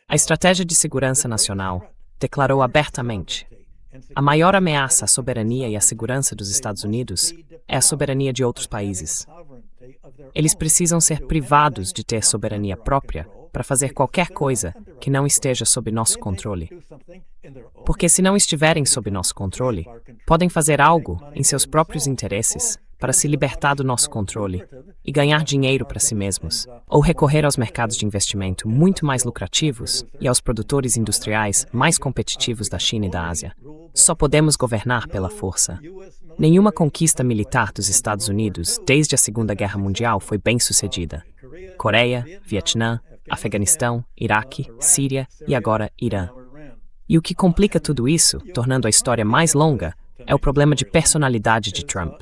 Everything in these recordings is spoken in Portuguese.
A Estratégia de Segurança Nacional declarou abertamente: a maior ameaça à soberania e à segurança dos Estados Unidos é a soberania de outros países. Eles precisam ser privados de ter soberania própria para fazer qualquer coisa que não esteja sob nosso controle. Porque se não estiverem sob nosso controle, podem fazer algo em seus próprios interesses para se libertar do nosso controle e ganhar dinheiro para si mesmos, ou recorrer aos mercados de investimento muito mais lucrativos e aos produtores industriais mais competitivos da China e da Ásia. Só podemos governar pela força. Nenhuma conquista militar dos Estados Unidos desde a Segunda Guerra Mundial foi bem-sucedida. Coreia, Vietnã, Afeganistão, Iraque, Síria e agora Irã. E o que complica tudo isso, tornando a história mais longa, é o problema de personalidade de Trump.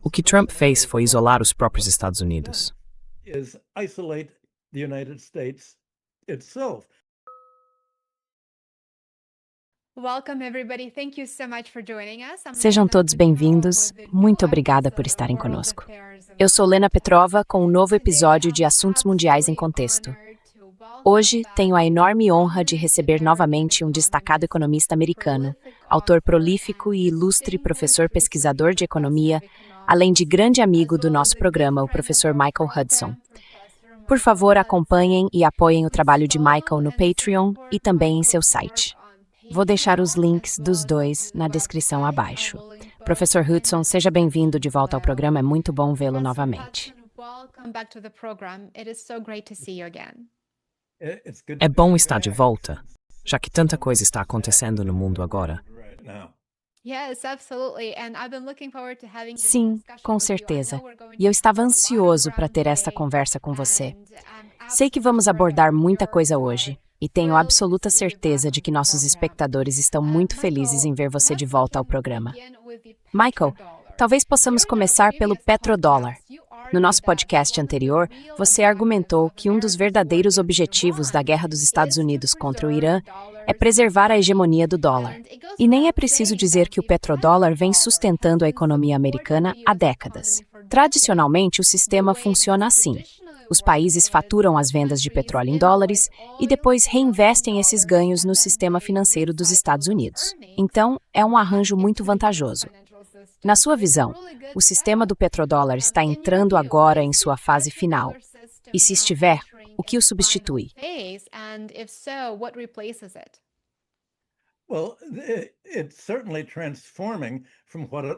O que Trump fez foi isolar os próprios Estados Unidos. Sejam todos bem-vindos. Muito obrigada por estarem conosco. Eu sou Lena Petrova com um novo episódio de Assuntos Mundiais em Contexto. Hoje, tenho a enorme honra de receber novamente um destacado economista americano, autor prolífico e ilustre professor pesquisador de economia, além de grande amigo do nosso programa, o professor Michael Hudson. Por favor, acompanhem e apoiem o trabalho de Michael no Patreon e também em seu site. Vou deixar os links dos dois na descrição abaixo. Professor Hudson, seja bem-vindo de volta ao programa, é muito bom vê-lo novamente. É bom estar de volta, já que tanta coisa está acontecendo no mundo agora. Sim, com certeza. E eu estava ansioso para ter esta conversa com você. Sei que vamos abordar muita coisa hoje, e tenho absoluta certeza de que nossos espectadores estão muito felizes em ver você de volta ao programa. Michael, talvez possamos começar pelo petrodólar. No nosso podcast anterior, você argumentou que um dos verdadeiros objetivos da guerra dos Estados Unidos contra o Irã é preservar a hegemonia do dólar. E nem é preciso dizer que o petrodólar vem sustentando a economia americana há décadas. Tradicionalmente, o sistema funciona assim. Os países faturam as vendas de petróleo em dólares e depois reinvestem esses ganhos no sistema financeiro dos Estados Unidos. Então, é um arranjo muito vantajoso. Na sua visão, o sistema do petrodólar está entrando agora em sua fase final. E se estiver, o que o substitui?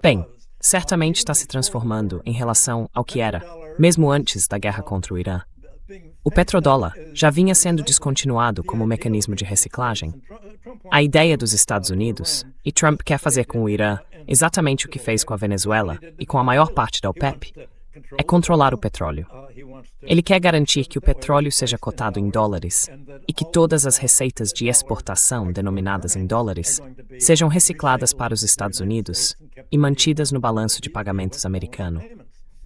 Bem, certamente está se transformando em relação ao que era, mesmo antes da guerra contra o Irã. O petrodólar já vinha sendo descontinuado como mecanismo de reciclagem. A ideia dos Estados Unidos, e Trump quer fazer com o Irã exatamente o que fez com a Venezuela e com a maior parte da OPEP, é controlar o petróleo. Ele quer garantir que o petróleo seja cotado em dólares e que todas as receitas de exportação denominadas em dólares sejam recicladas para os Estados Unidos e mantidas no balanço de pagamentos americano.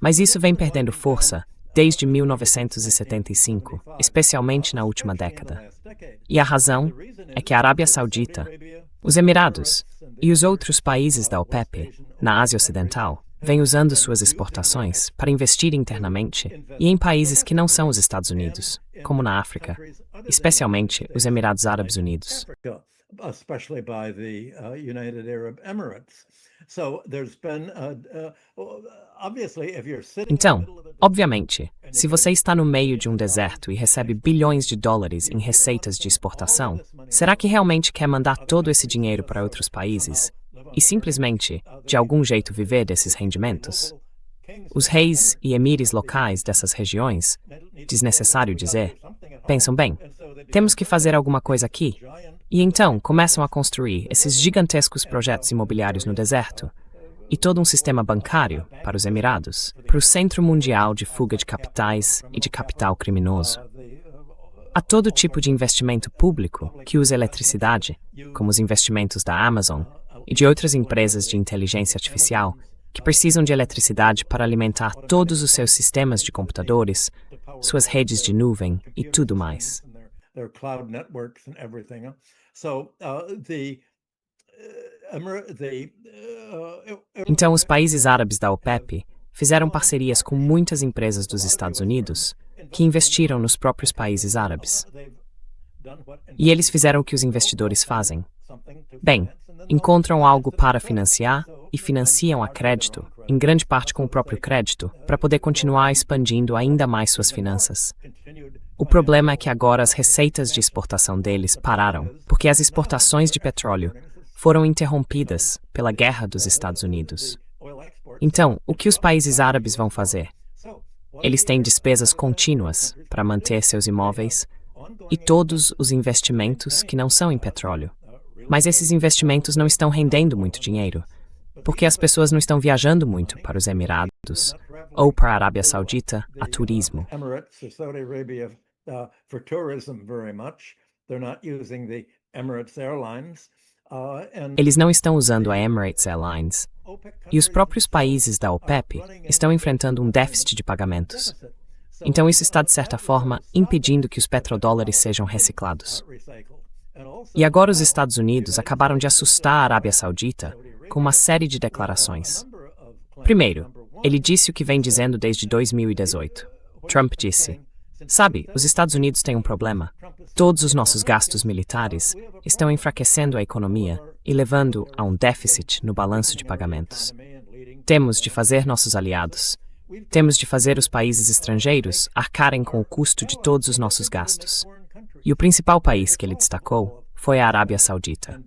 Mas isso vem perdendo força desde 1975, especialmente na última década. E a razão é que a Arábia Saudita, os Emirados e os outros países da OPEP, na Ásia Ocidental, vêm usando suas exportações para investir internamente e em países que não são os Estados Unidos, como na África, especialmente os Emirados Árabes Unidos. Então, obviamente, se você está no meio de um deserto e recebe bilhões de dólares em receitas de exportação, será que realmente quer mandar todo esse dinheiro para outros países e simplesmente, de algum jeito, viver desses rendimentos? Os reis e emires locais dessas regiões, desnecessário dizer, pensam bem, temos que fazer alguma coisa aqui. E então começam a construir esses gigantescos projetos imobiliários no deserto e todo um sistema bancário para os Emirados, para o centro mundial de fuga de capitais e de capital criminoso. Há todo tipo de investimento público que usa eletricidade, como os investimentos da Amazon e de outras empresas de inteligência artificial, que precisam de eletricidade para alimentar todos os seus sistemas de computadores, suas redes de nuvem e tudo mais. Então, os países árabes da OPEP fizeram parcerias com muitas empresas dos Estados Unidos que investiram nos próprios países árabes. E eles fizeram o que os investidores fazem. Bem, encontram algo para financiar e financiam a crédito, em grande parte com o próprio crédito, para poder continuar expandindo ainda mais suas finanças. O problema é que agora as receitas de exportação deles pararam, porque as exportações de petróleo foram interrompidas pela guerra dos Estados Unidos. Então, o que os países árabes vão fazer? Eles têm despesas contínuas para manter seus imóveis e todos os investimentos que não são em petróleo. Mas esses investimentos não estão rendendo muito dinheiro, porque as pessoas não estão viajando muito para os Emirados ou para a Arábia Saudita a turismo. Eles não estão usando a Emirates Airlines. E os próprios países da OPEP estão enfrentando um déficit de pagamentos. Então isso está, de certa forma, impedindo que os petrodólares sejam reciclados. E agora os Estados Unidos acabaram de assustar a Arábia Saudita com uma série de declarações. Primeiro, ele disse o que vem dizendo desde 2018. Trump disse: "Sabe, os Estados Unidos têm um problema. Todos os nossos gastos militares estão enfraquecendo a economia e levando a um déficit no balanço de pagamentos. Temos de fazer nossos aliados. Temos de fazer os países estrangeiros arcarem com o custo de todos os nossos gastos." E o principal país que ele destacou foi a Arábia Saudita.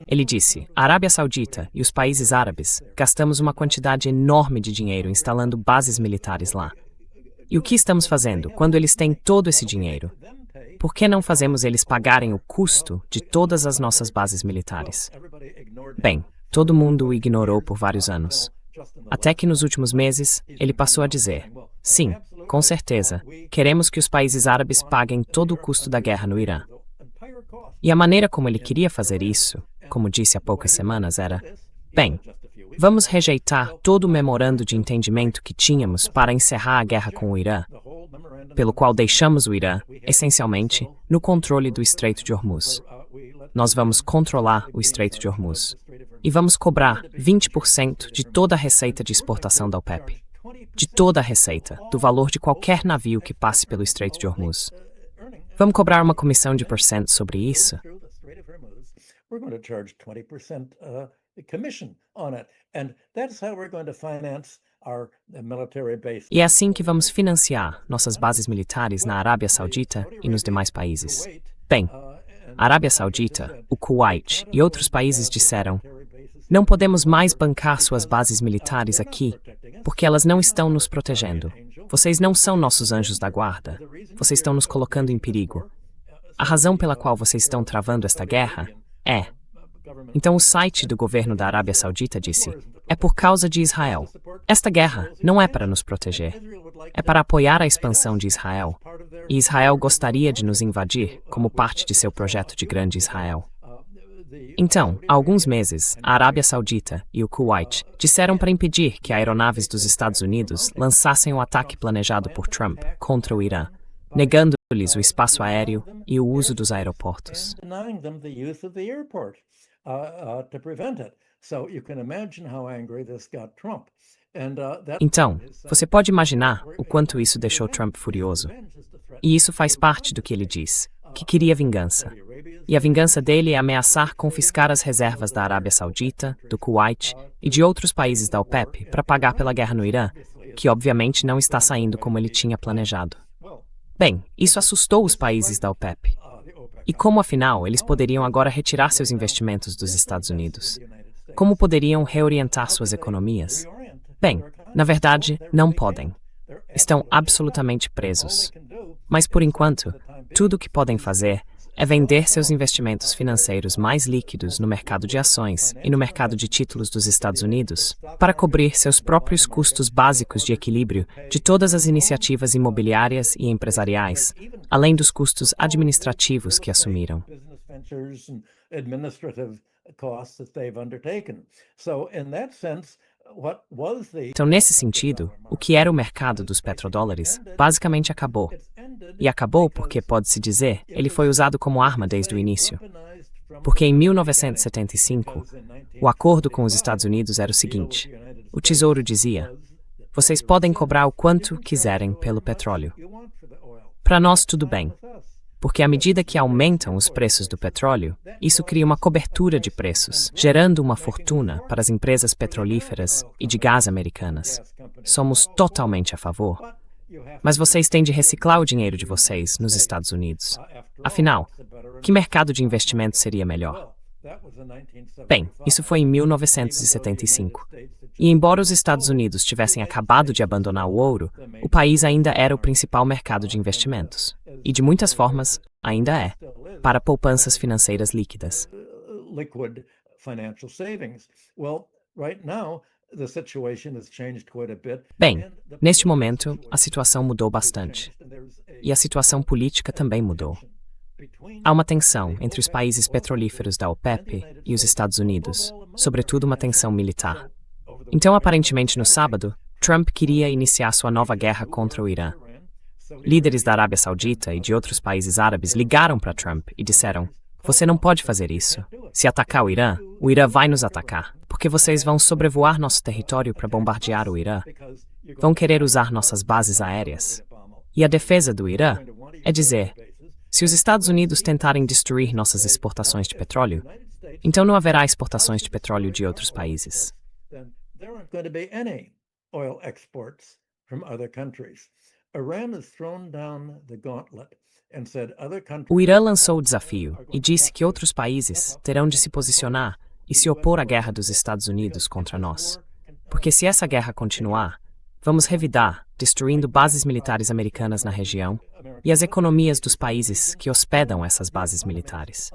Ele disse: "A Arábia Saudita e os países árabes gastamos uma quantidade enorme de dinheiro instalando bases militares lá. E o que estamos fazendo quando eles têm todo esse dinheiro? Por que não fazemos eles pagarem o custo de todas as nossas bases militares?" Bem, todo mundo o ignorou por vários anos. Até que nos últimos meses, ele passou a dizer: "Sim, com certeza, queremos que os países árabes paguem todo o custo da guerra no Irã." E a maneira como ele queria fazer isso, como disse há poucas semanas, era: "Bem, vamos rejeitar todo o memorando de entendimento que tínhamos para encerrar a guerra com o Irã, pelo qual deixamos o Irã, essencialmente, no controle do Estreito de Hormuz. Nós vamos controlar o Estreito de Hormuz. E vamos cobrar 20% de toda a receita de exportação da OPEP. De toda a receita, do valor de qualquer navio que passe pelo Estreito de Hormuz. Vamos cobrar uma comissão de % sobre isso?" E é assim que vamos financiar nossas bases militares na Arábia Saudita e nos demais países. Bem, a Arábia Saudita, o Kuwait e outros países disseram: "Não podemos mais bancar suas bases militares aqui, porque elas não estão nos protegendo. Vocês não são nossos anjos da guarda. Vocês estão nos colocando em perigo. A razão pela qual vocês estão travando esta guerra é..." Então o site do governo da Arábia Saudita disse: "É por causa de Israel. Esta guerra não é para nos proteger. É para apoiar a expansão de Israel. E Israel gostaria de nos invadir como parte de seu projeto de Grande Israel." Então, há alguns meses, a Arábia Saudita e o Kuwait disseram para impedir que aeronaves dos Estados Unidos lançassem o ataque planejado por Trump contra o Irã, negando-lhes o espaço aéreo e o uso dos aeroportos. Então, você pode imaginar o quanto isso deixou Trump furioso. E isso faz parte do que ele diz, que queria vingança. E a vingança dele é ameaçar confiscar as reservas da Arábia Saudita, do Kuwait e de outros países da OPEP para pagar pela guerra no Irã, que obviamente não está saindo como ele tinha planejado. Bem, isso assustou os países da OPEP. E como, afinal, eles poderiam agora retirar seus investimentos dos Estados Unidos? Como poderiam reorientar suas economias? Bem, na verdade, não podem. Estão absolutamente presos. Mas, por enquanto, tudo o que podem fazer é vender seus investimentos financeiros mais líquidos no mercado de ações e no mercado de títulos dos Estados Unidos para cobrir seus próprios custos básicos de equilíbrio de todas as iniciativas imobiliárias e empresariais, além dos custos administrativos que assumiram. Então, nesse sentido, o que era o mercado dos petrodólares basicamente acabou. E acabou porque, pode-se dizer, ele foi usado como arma desde o início. Porque em 1975, o acordo com os Estados Unidos era o seguinte: o Tesouro dizia, vocês podem cobrar o quanto quiserem pelo petróleo. Para nós, tudo bem, porque à medida que aumentam os preços do petróleo, isso cria uma cobertura de preços, gerando uma fortuna para as empresas petrolíferas e de gás americanas. Somos totalmente a favor. Mas vocês têm de reciclar o dinheiro de vocês nos Estados Unidos. Afinal, que mercado de investimento seria melhor? Bem, isso foi em 1975. E embora os Estados Unidos tivessem acabado de abandonar o ouro, o país ainda era o principal mercado de investimentos. E de muitas formas, ainda é, para poupanças financeiras líquidas. Bem, neste momento, a situação mudou bastante. E a situação política também mudou. Há uma tensão entre os países petrolíferos da OPEP e os Estados Unidos, sobretudo uma tensão militar. Então, aparentemente, no sábado, Trump queria iniciar sua nova guerra contra o Irã. Líderes da Arábia Saudita e de outros países árabes ligaram para Trump e disseram: você não pode fazer isso. Se atacar o Irã vai nos atacar, porque vocês vão sobrevoar nosso território para bombardear o Irã. Vão querer usar nossas bases aéreas. E a defesa do Irã é dizer: se os Estados Unidos tentarem destruir nossas exportações de petróleo, então não haverá exportações de petróleo de outros países. O Irã lançou o desafio e disse que outros países terão de se posicionar e se opor à guerra dos Estados Unidos contra nós. Porque se essa guerra continuar, vamos revidar, destruindo bases militares americanas na região e as economias dos países que hospedam essas bases militares.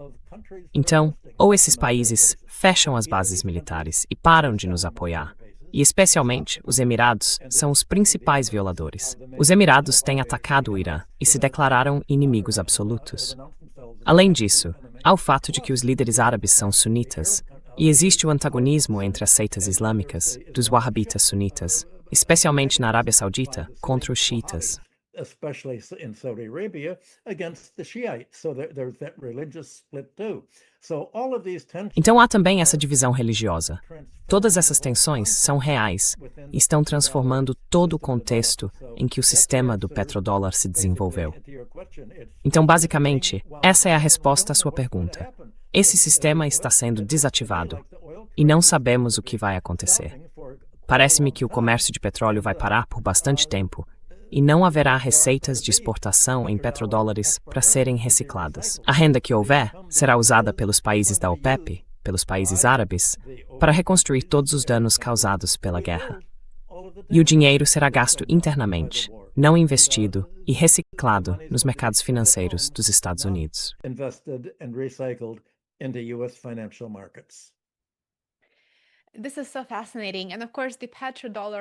Então, ou esses países fecham as bases militares e param de nos apoiar, e especialmente os Emirados são os principais violadores. Os Emirados têm atacado o Irã e se declararam inimigos absolutos. Além disso, há o fato de que os líderes árabes são sunitas e existe o antagonismo entre as seitas islâmicas dos wahhabitas sunitas, especialmente na Arábia Saudita, contra os xiitas. Então há também essa divisão religiosa. Todas essas tensões são reais e estão transformando todo o contexto em que o sistema do petrodólar se desenvolveu. Então, basicamente, essa é a resposta à sua pergunta. Esse sistema está sendo desativado e não sabemos o que vai acontecer. Parece-me que o comércio de petróleo vai parar por bastante tempo e não haverá receitas de exportação em petrodólares para serem recicladas. A renda que houver será usada pelos países da OPEP, pelos países árabes, para reconstruir todos os danos causados pela guerra. E o dinheiro será gasto internamente, não investido e reciclado nos mercados financeiros dos Estados Unidos.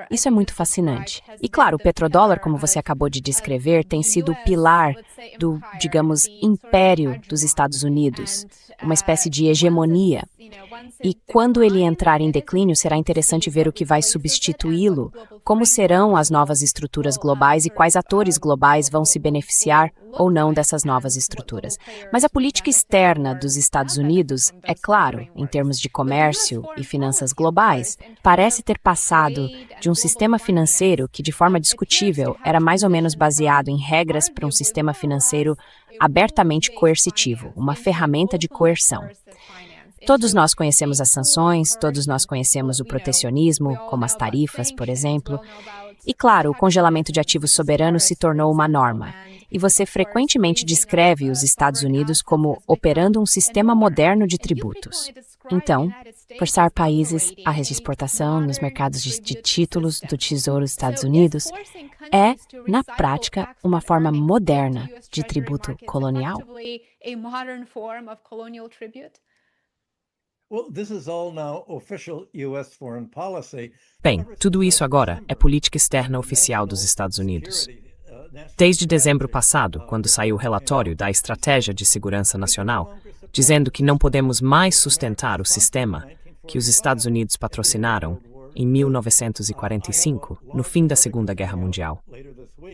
Isso é muito fascinante. E claro, o petrodólar, como você acabou de descrever, tem sido o pilar do, digamos, império dos Estados Unidos, uma espécie de hegemonia. E quando ele entrar em declínio, será interessante ver o que vai substituí-lo, como serão as novas estruturas globais e quais atores globais vão se beneficiar ou não dessas novas estruturas. Mas a política externa dos Estados Unidos, é claro, em termos de comércio e finanças globais, parece ter passado de um sistema financeiro que, de forma discutível, era mais ou menos baseado em regras para um sistema financeiro abertamente coercitivo, uma ferramenta de coerção. Todos nós conhecemos as sanções, todos nós conhecemos o protecionismo, como as tarifas, por exemplo. E, claro, o congelamento de ativos soberanos se tornou uma norma. E você frequentemente descreve os Estados Unidos como operando um sistema moderno de tributos. Então, forçar países a exportação nos mercados de títulos do Tesouro dos Estados Unidos é, na prática, uma forma moderna de tributo colonial. Bem, tudo isso agora é política externa oficial dos Estados Unidos. Desde dezembro passado, quando saiu o relatório da Estratégia de Segurança Nacional, dizendo que não podemos mais sustentar o sistema que os Estados Unidos patrocinaram em 1945, no fim da Segunda Guerra Mundial.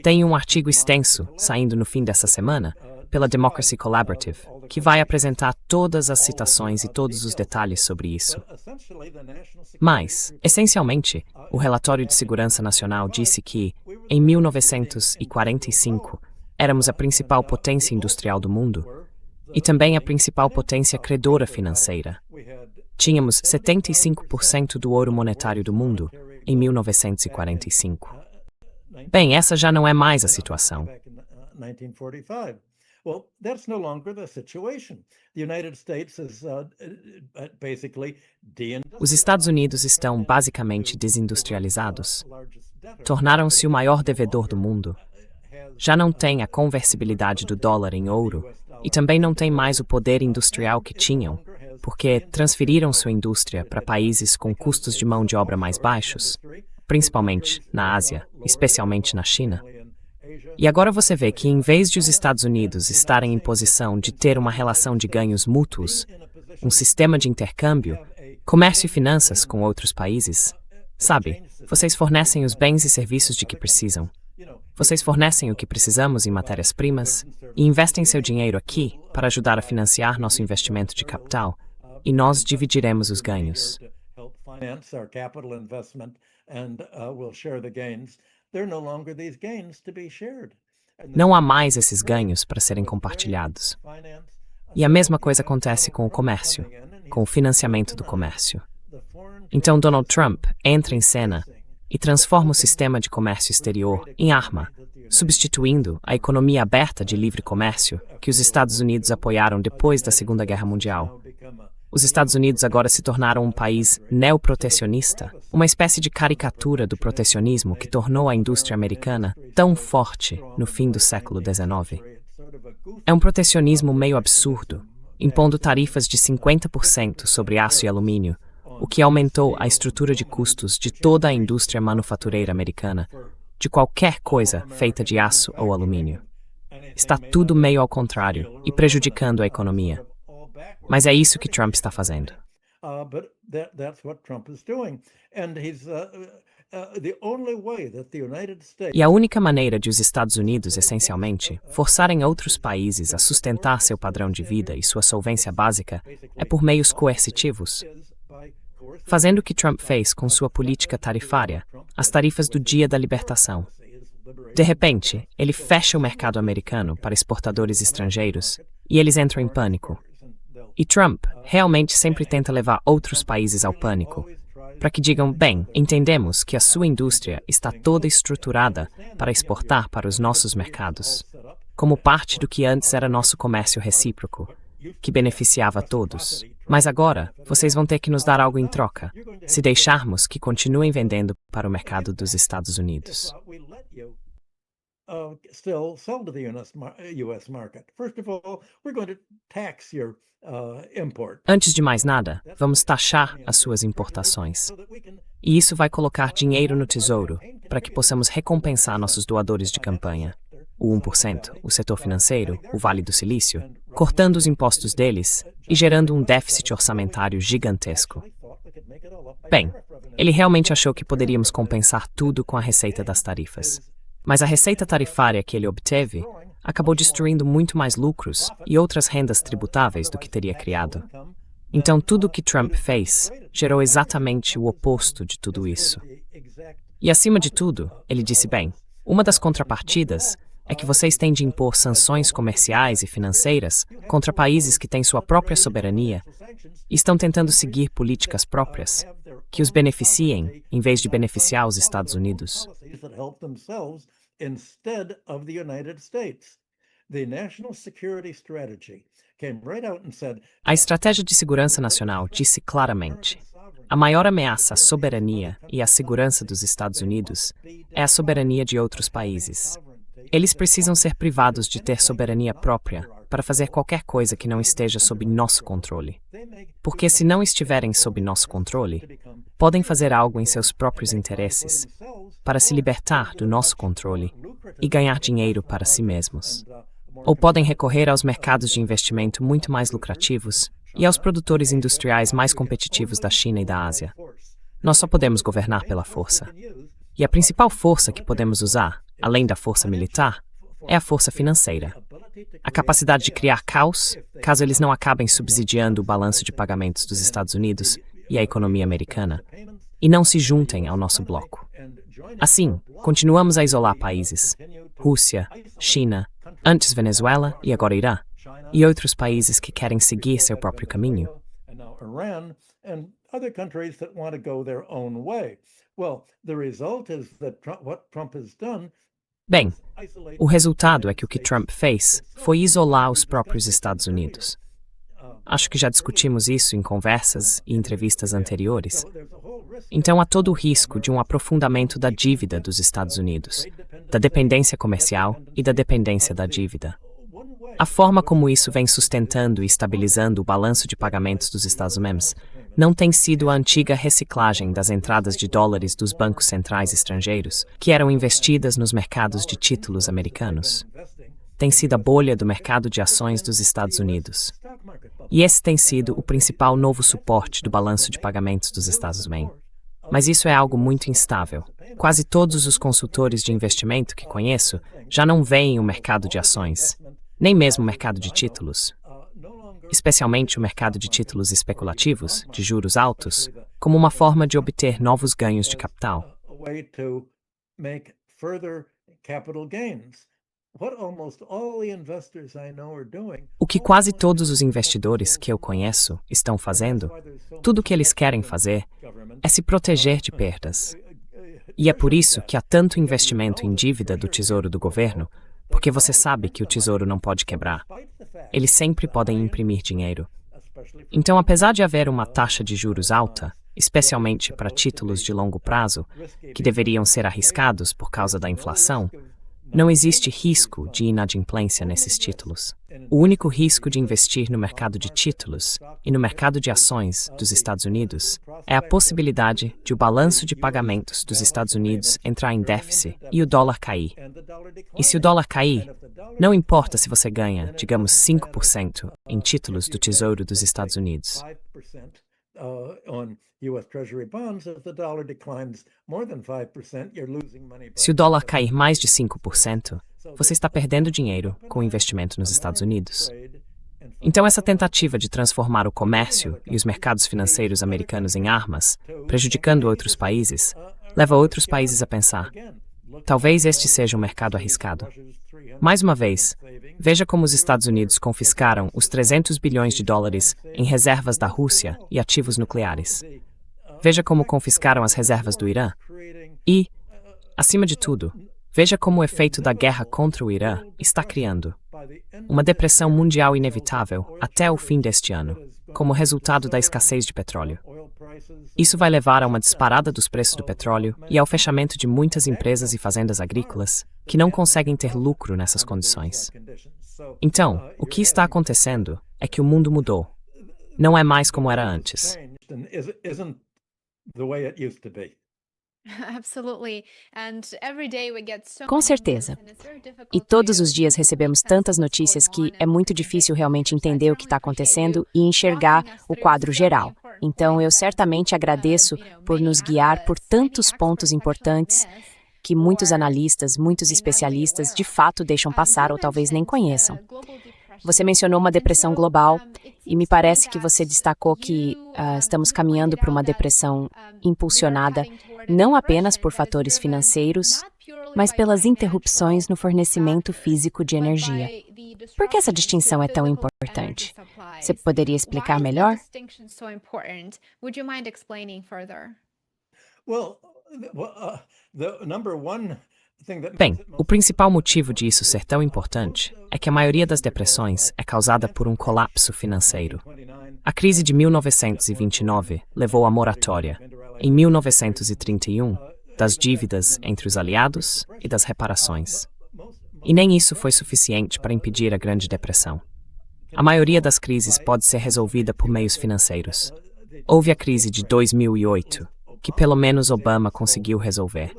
Tem um artigo extenso, saindo no fim dessa semana, pela Democracy Collaborative, que vai apresentar todas as citações e todos os detalhes sobre isso. Mas, essencialmente, o Relatório de Segurança Nacional disse que, em 1945, éramos a principal potência industrial do mundo e também a principal potência credora financeira. Tínhamos 75% do ouro monetário do mundo em 1945. Bem, essa já não é mais a situação. Os Estados Unidos estão basicamente desindustrializados. Tornaram-se o maior devedor do mundo. Já não tem a conversibilidade do dólar em ouro e também não tem mais o poder industrial que tinham, porque transferiram sua indústria para países com custos de mão de obra mais baixos, principalmente na Ásia, especialmente na China. E agora você vê que, em vez de os Estados Unidos estarem em posição de ter uma relação de ganhos mútuos, um sistema de intercâmbio, comércio e finanças com outros países, sabe, vocês fornecem os bens e serviços de que precisam. Vocês fornecem o que precisamos em matérias-primas e investem seu dinheiro aqui para ajudar a financiar nosso investimento de capital, e nós dividiremos os ganhos. Não há mais esses ganhos para serem compartilhados. E a mesma coisa acontece com o comércio, com o financiamento do comércio. Então Donald Trump entra em cena e transforma o sistema de comércio exterior em arma, substituindo a economia aberta de livre comércio que os Estados Unidos apoiaram depois da Segunda Guerra Mundial. Os Estados Unidos agora se tornaram um país neoprotecionista, uma espécie de caricatura do protecionismo que tornou a indústria americana tão forte no fim do século XIX. É um protecionismo meio absurdo, impondo tarifas de 50% sobre aço e alumínio, o que aumentou a estrutura de custos de toda a indústria manufatureira americana, de qualquer coisa feita de aço ou alumínio. Está tudo meio ao contrário e prejudicando a economia. Mas é isso que Trump está fazendo. E a única maneira de os Estados Unidos, essencialmente, forçarem outros países a sustentar seu padrão de vida e sua solvência básica é por meios coercitivos. Fazendo o que Trump fez com sua política tarifária, as tarifas do dia da libertação. De repente, ele fecha o mercado americano para exportadores estrangeiros e eles entram em pânico. E Trump realmente sempre tenta levar outros países ao pânico, para que digam, bem, entendemos que a sua indústria está toda estruturada para exportar para os nossos mercados, como parte do que antes era nosso comércio recíproco, que beneficiava a todos. Mas agora, vocês vão ter que nos dar algo em troca, se deixarmos que continuem vendendo para o mercado dos Estados Unidos. Antes de mais nada, vamos taxar as suas importações. E isso vai colocar dinheiro no tesouro para que possamos recompensar nossos doadores de campanha, o 1%, o setor financeiro, o Vale do Silício, cortando os impostos deles e gerando um déficit orçamentário gigantesco. Bem, ele realmente achou que poderíamos compensar tudo com a receita das tarifas. Mas a receita tarifária que ele obteve acabou destruindo muito mais lucros e outras rendas tributáveis do que teria criado. Então, tudo o que Trump fez gerou exatamente o oposto de tudo isso. E, acima de tudo, ele disse, bem, uma das contrapartidas é que vocês têm de impor sanções comerciais e financeiras contra países que têm sua própria soberania e estão tentando seguir políticas próprias que os beneficiem em vez de beneficiar os Estados Unidos. A Estratégia de Segurança Nacional disse claramente: a maior ameaça à soberania e à segurança dos Estados Unidos é a soberania de outros países. Eles precisam ser privados de ter soberania própria para fazer qualquer coisa que não esteja sob nosso controle. Porque se não estiverem sob nosso controle, podem fazer algo em seus próprios interesses para se libertar do nosso controle e ganhar dinheiro para si mesmos. Ou podem recorrer aos mercados de investimento muito mais lucrativos e aos produtores industriais mais competitivos da China e da Ásia. Nós só podemos governar pela força. E a principal força que podemos usar, além da força militar, é a força financeira. a capacidade de criar caos, caso eles não acabem subsidiando o balanço de pagamentos dos Estados Unidos e a economia americana, e não se juntem ao nosso bloco. Assim, continuamos a isolar países, Rússia, China, antes Venezuela e agora Irã, e outros países que querem seguir seu próprio caminho. Bem, o resultado é que o que Trump fez foi isolar os próprios Estados Unidos. Acho que já discutimos isso em conversas e entrevistas anteriores. Então há todo o risco de um aprofundamento da dívida dos Estados Unidos, da dependência comercial e da dependência da dívida. A forma como isso vem sustentando e estabilizando o balanço de pagamentos dos Estados Unidos não tem sido a antiga reciclagem das entradas de dólares dos bancos centrais estrangeiros, que eram investidas nos mercados de títulos americanos. Tem sido a bolha do mercado de ações dos Estados Unidos. E esse tem sido o principal novo suporte do balanço de pagamentos dos Estados Unidos. Mas isso é algo muito instável. Quase todos os consultores de investimento que conheço já não veem o mercado de ações, nem mesmo o mercado de títulos, especialmente o mercado de títulos especulativos, de juros altos, como uma forma de obter novos ganhos de capital. O que quase todos os investidores que eu conheço estão fazendo, tudo o que eles querem fazer, é se proteger de perdas. E é por isso que há tanto investimento em dívida do Tesouro do governo, porque você sabe que o Tesouro não pode quebrar. Eles sempre podem imprimir dinheiro. Então, apesar de haver uma taxa de juros alta, especialmente para títulos de longo prazo, que deveriam ser arriscados por causa da inflação, não existe risco de inadimplência nesses títulos. O único risco de investir no mercado de títulos e no mercado de ações dos Estados Unidos é a possibilidade de o balanço de pagamentos dos Estados Unidos entrar em déficit e o dólar cair. E se o dólar cair, não importa se você ganha, digamos, 5% em títulos do Tesouro dos Estados Unidos. Se o dólar cair mais de 5%, você está perdendo dinheiro com o investimento nos Estados Unidos. Então, essa tentativa de transformar o comércio e os mercados financeiros americanos em armas, prejudicando outros países, leva outros países a pensar: talvez este seja um mercado arriscado. Mais uma vez, veja como os Estados Unidos confiscaram os 300 bilhões de dólares em reservas da Rússia e ativos nucleares. Veja como confiscaram as reservas do Irã. E, acima de tudo, veja como o efeito da guerra contra o Irã está criando uma depressão mundial inevitável até o fim deste ano, como resultado da escassez de petróleo. Isso vai levar a uma disparada dos preços do petróleo e ao fechamento de muitas empresas e fazendas agrícolas que não conseguem ter lucro nessas condições. Então, o que está acontecendo é que o mundo mudou. Não é mais como era antes. Com certeza. E todos os dias recebemos tantas notícias que é muito difícil realmente entender o que está acontecendo e enxergar o quadro geral. Então, eu certamente agradeço por nos guiar por tantos pontos importantes que muitos analistas, muitos especialistas, de fato deixam passar ou talvez nem conheçam. Você mencionou uma depressão global e me parece que você destacou que estamos caminhando para uma depressão impulsionada não apenas por fatores financeiros, mas pelas interrupções no fornecimento físico de energia. Por que essa distinção é tão importante? Você poderia explicar melhor? Bem, o principal motivo de isso ser tão importante é que a maioria das depressões é causada por um colapso financeiro. A crise de 1929 levou à moratória, em 1931, das dívidas entre os aliados e das reparações. E nem isso foi suficiente para impedir a Grande Depressão. A maioria das crises pode ser resolvida por meios financeiros. Houve a crise de 2008, que pelo menos Obama conseguiu resolver.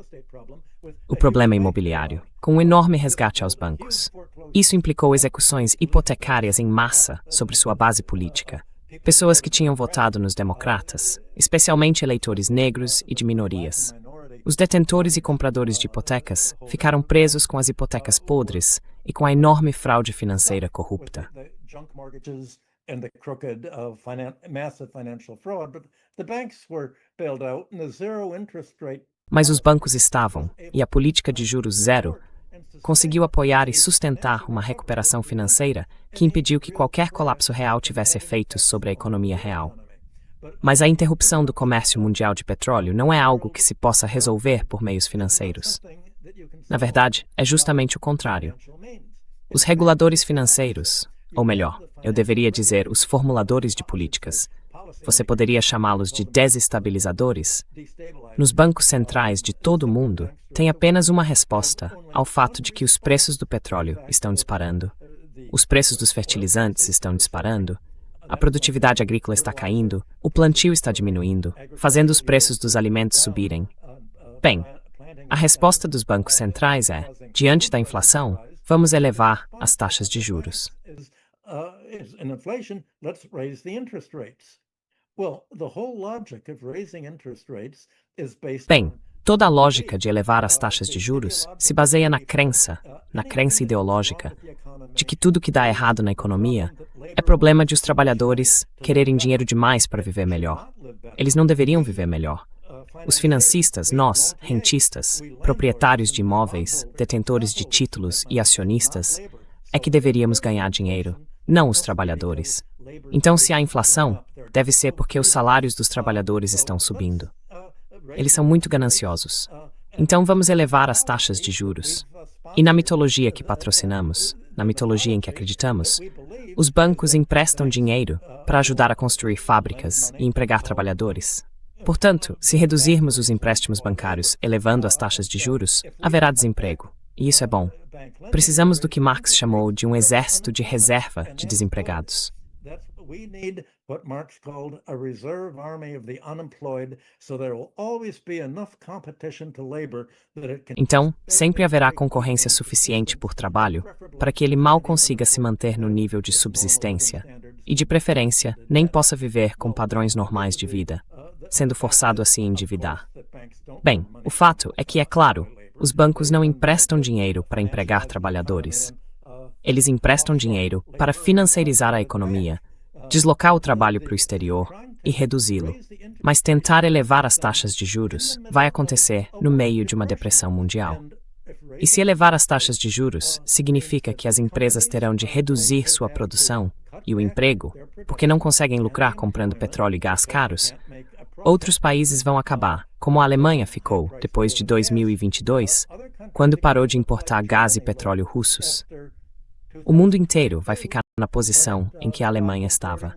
O problema imobiliário, com um enorme resgate aos bancos. Isso implicou execuções hipotecárias em massa sobre sua base política. Pessoas que tinham votado nos democratas, especialmente eleitores negros e de minorias. Os detentores e compradores de hipotecas ficaram presos com as hipotecas podres e com a enorme fraude financeira corrupta. Mas os bancos estavam, e a política de juros zero conseguiu apoiar e sustentar uma recuperação financeira que impediu que qualquer colapso real tivesse efeitos sobre a economia real. Mas a interrupção do comércio mundial de petróleo não é algo que se possa resolver por meios financeiros. Na verdade, é justamente o contrário. Os reguladores financeiros, ou melhor, eu deveria dizer os formuladores de políticas, você poderia chamá-los de desestabilizadores, nos bancos centrais de todo o mundo, têm apenas uma resposta ao fato de que os preços do petróleo estão disparando, os preços dos fertilizantes estão disparando, a produtividade agrícola está caindo, o plantio está diminuindo, fazendo os preços dos alimentos subirem. Bem, a resposta dos bancos centrais é, diante da inflação, vamos elevar as taxas de juros. Bem, toda a lógica de elevar as taxas de juros se baseia na crença ideológica, de que tudo que dá errado na economia é problema de os trabalhadores quererem dinheiro demais para viver melhor. Eles não deveriam viver melhor. Os financistas, nós, rentistas, proprietários de imóveis, detentores de títulos e acionistas, é que deveríamos ganhar dinheiro, não os trabalhadores. Então, se há inflação, deve ser porque os salários dos trabalhadores estão subindo. Eles são muito gananciosos. Então, vamos elevar as taxas de juros. E na mitologia que patrocinamos, na mitologia em que acreditamos, os bancos emprestam dinheiro para ajudar a construir fábricas e empregar trabalhadores. Portanto, se reduzirmos os empréstimos bancários elevando as taxas de juros, haverá desemprego. E isso é bom. Precisamos do que Marx chamou de um exército de reserva de desempregados. Então, sempre haverá concorrência suficiente por trabalho para que ele mal consiga se manter no nível de subsistência e, de preferência, nem possa viver com padrões normais de vida, sendo forçado a se endividar. Bem, o fato é que, é claro, os bancos não emprestam dinheiro para empregar trabalhadores. Eles emprestam dinheiro para financiarizar a economia, deslocar o trabalho para o exterior e reduzi-lo. Mas tentar elevar as taxas de juros vai acontecer no meio de uma depressão mundial. E se elevar as taxas de juros significa que as empresas terão de reduzir sua produção e o emprego, porque não conseguem lucrar comprando petróleo e gás caros, outros países vão acabar, como a Alemanha ficou depois de 2022, quando parou de importar gás e petróleo russos. O mundo inteiro vai ficar na posição em que a Alemanha estava.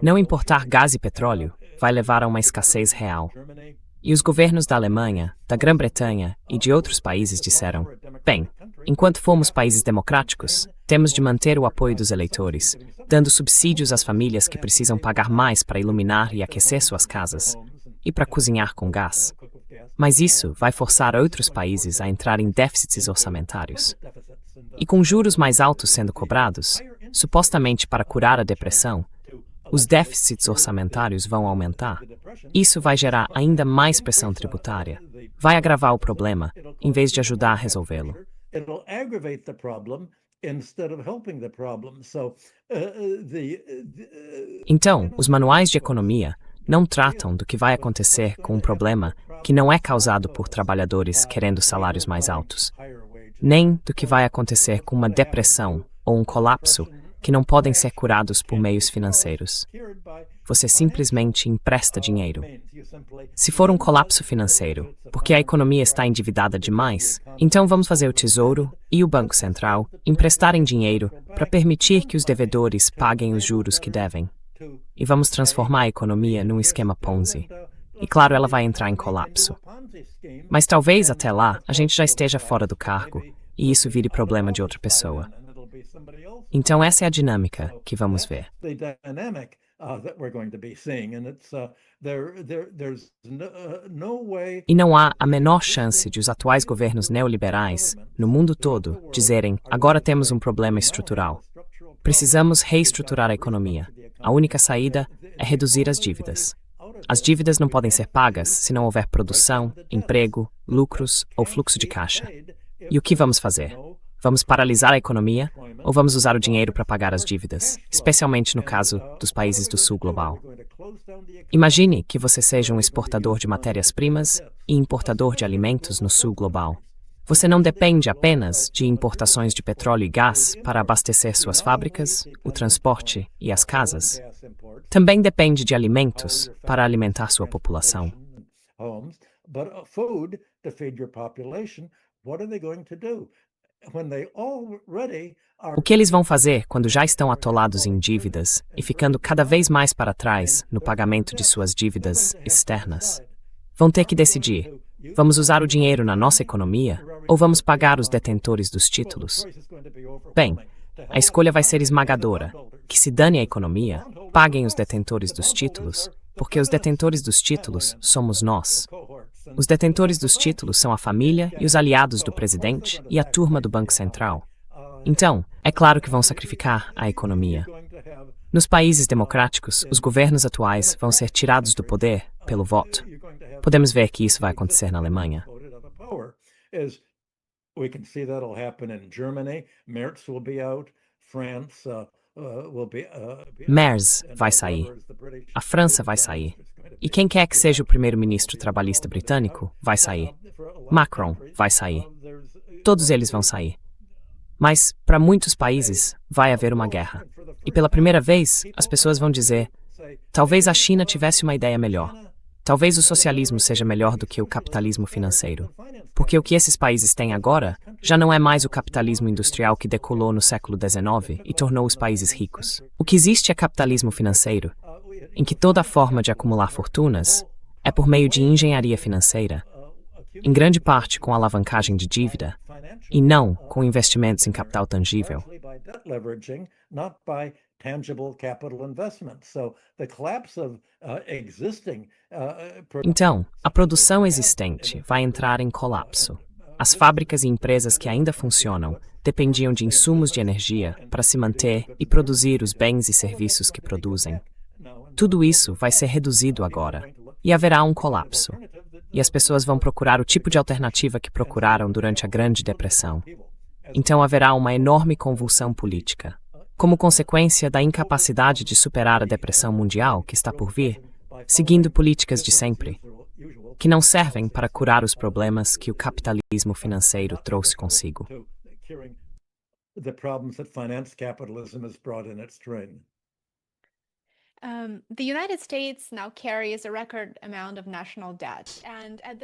Não importar gás e petróleo vai levar a uma escassez real. E os governos da Alemanha, da Grã-Bretanha e de outros países disseram: bem, enquanto formos países democráticos, temos de manter o apoio dos eleitores, dando subsídios às famílias que precisam pagar mais para iluminar e aquecer suas casas, e para cozinhar com gás. Mas isso vai forçar outros países a entrar em déficits orçamentários. E com juros mais altos sendo cobrados, supostamente para curar a depressão, os déficits orçamentários vão aumentar. Isso vai gerar ainda mais pressão tributária. Vai agravar o problema, em vez de ajudar a resolvê-lo. Então, os manuais de economia não tratam do que vai acontecer com um problema que não é causado por trabalhadores querendo salários mais altos, nem do que vai acontecer com uma depressão ou um colapso que não podem ser curados por meios financeiros. Você simplesmente empresta dinheiro. Se for um colapso financeiro, porque a economia está endividada demais, então vamos fazer o Tesouro e o Banco Central emprestarem dinheiro para permitir que os devedores paguem os juros que devem. E vamos transformar a economia num esquema Ponzi. E claro, ela vai entrar em colapso. Mas talvez até lá a gente já esteja fora do cargo e isso vire problema de outra pessoa. Então essa é a dinâmica que vamos ver. E não há a menor chance de os atuais governos neoliberais, no mundo todo, dizerem: agora temos um problema estrutural. Precisamos reestruturar a economia. A única saída é reduzir as dívidas. As dívidas não podem ser pagas se não houver produção, emprego, lucros ou fluxo de caixa. E o que vamos fazer? Vamos paralisar a economia ou vamos usar o dinheiro para pagar as dívidas, especialmente no caso dos países do sul global? Imagine que você seja um exportador de matérias-primas e importador de alimentos no sul global. Você não depende apenas de importações de petróleo e gás para abastecer suas fábricas, o transporte e as casas. Também depende de alimentos para alimentar sua população. O que eles vão fazer quando já estão atolados em dívidas e ficando cada vez mais para trás no pagamento de suas dívidas externas? Vão ter que decidir: vamos usar o dinheiro na nossa economia ou vamos pagar os detentores dos títulos? Bem, a escolha vai ser esmagadora. Que se dane a economia, paguem os detentores dos títulos, porque os detentores dos títulos somos nós. Os detentores dos títulos são a família e os aliados do presidente e a turma do Banco Central. Então, é claro que vão sacrificar a economia. Nos países democráticos, os governos atuais vão ser tirados do poder pelo voto. Podemos ver que isso vai acontecer na Alemanha. Merz vai sair. A França vai sair. E quem quer que seja o primeiro-ministro trabalhista britânico vai sair. Macron vai sair. Todos eles vão sair. Mas, para muitos países, vai haver uma guerra. E pela primeira vez, as pessoas vão dizer: talvez a China tivesse uma ideia melhor. Talvez o socialismo seja melhor do que o capitalismo financeiro. Porque o que esses países têm agora já não é mais o capitalismo industrial que decolou no século XIX e tornou os países ricos. O que existe é capitalismo financeiro, em que toda forma de acumular fortunas é por meio de engenharia financeira, em grande parte com alavancagem de dívida, e não com investimentos em capital tangível. Então, a produção existente vai entrar em colapso. As fábricas e empresas que ainda funcionam dependiam de insumos de energia para se manter e produzir os bens e serviços que produzem. Tudo isso vai ser reduzido agora, e haverá um colapso. E as pessoas vão procurar o tipo de alternativa que procuraram durante a Grande Depressão. Então haverá uma enorme convulsão política. Como consequência da incapacidade de superar a depressão mundial que está por vir, seguindo políticas de sempre, que não servem para curar os problemas que o capitalismo financeiro trouxe consigo.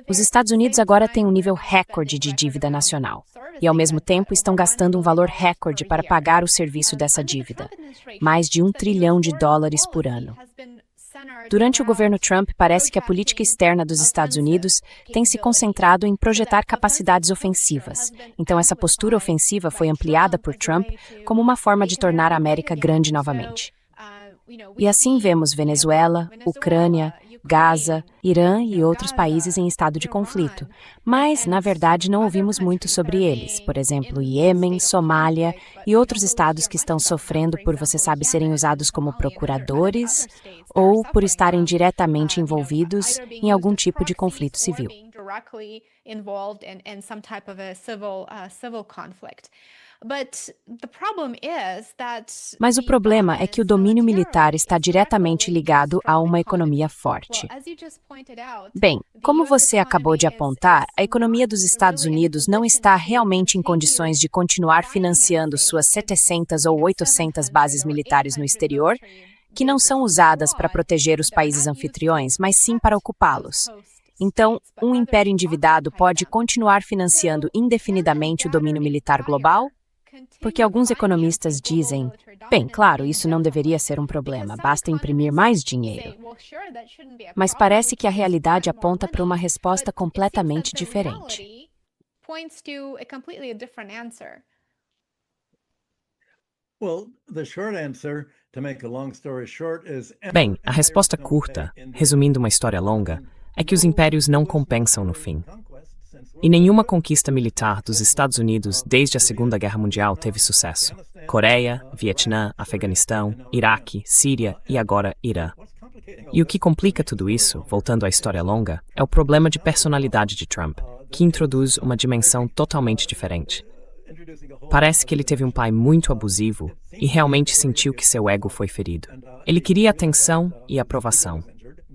Os Estados Unidos agora têm um nível recorde de dívida nacional e, ao mesmo tempo, estão gastando um valor recorde para pagar o serviço dessa dívida, mais de $1 trilhão por ano. Durante o governo Trump, parece que a política externa dos Estados Unidos tem se concentrado em projetar capacidades ofensivas. Então, essa postura ofensiva foi ampliada por Trump como uma forma de tornar a América grande novamente. E assim vemos Venezuela, Ucrânia, Gaza, Irã e outros países em estado de conflito. Mas, na verdade, não ouvimos muito sobre eles. Por exemplo, Iêmen, Somália e outros estados que estão sofrendo por, você sabe, serem usados como procuradores ou por estarem diretamente envolvidos em algum tipo de conflito civil. Mas o problema é que o domínio militar está diretamente ligado a uma economia forte. Bem, como você acabou de apontar, a economia dos Estados Unidos não está realmente em condições de continuar financiando suas 700 ou 800 bases militares no exterior, que não são usadas para proteger os países anfitriões, mas sim para ocupá-los. Então, um império endividado pode continuar financiando indefinidamente o domínio militar global? Porque alguns economistas dizem, bem, claro, isso não deveria ser um problema, basta imprimir mais dinheiro. Mas parece que a realidade aponta para uma resposta completamente diferente. Bem, a resposta curta, resumindo uma história longa, é que os impérios não compensam no fim. E nenhuma conquista militar dos Estados Unidos desde a Segunda Guerra Mundial teve sucesso. Coreia, Vietnã, Afeganistão, Iraque, Síria e agora Irã. E o que complica tudo isso, voltando à história longa, é o problema de personalidade de Trump, que introduz uma dimensão totalmente diferente. Parece que ele teve um pai muito abusivo e realmente sentiu que seu ego foi ferido. Ele queria atenção e aprovação.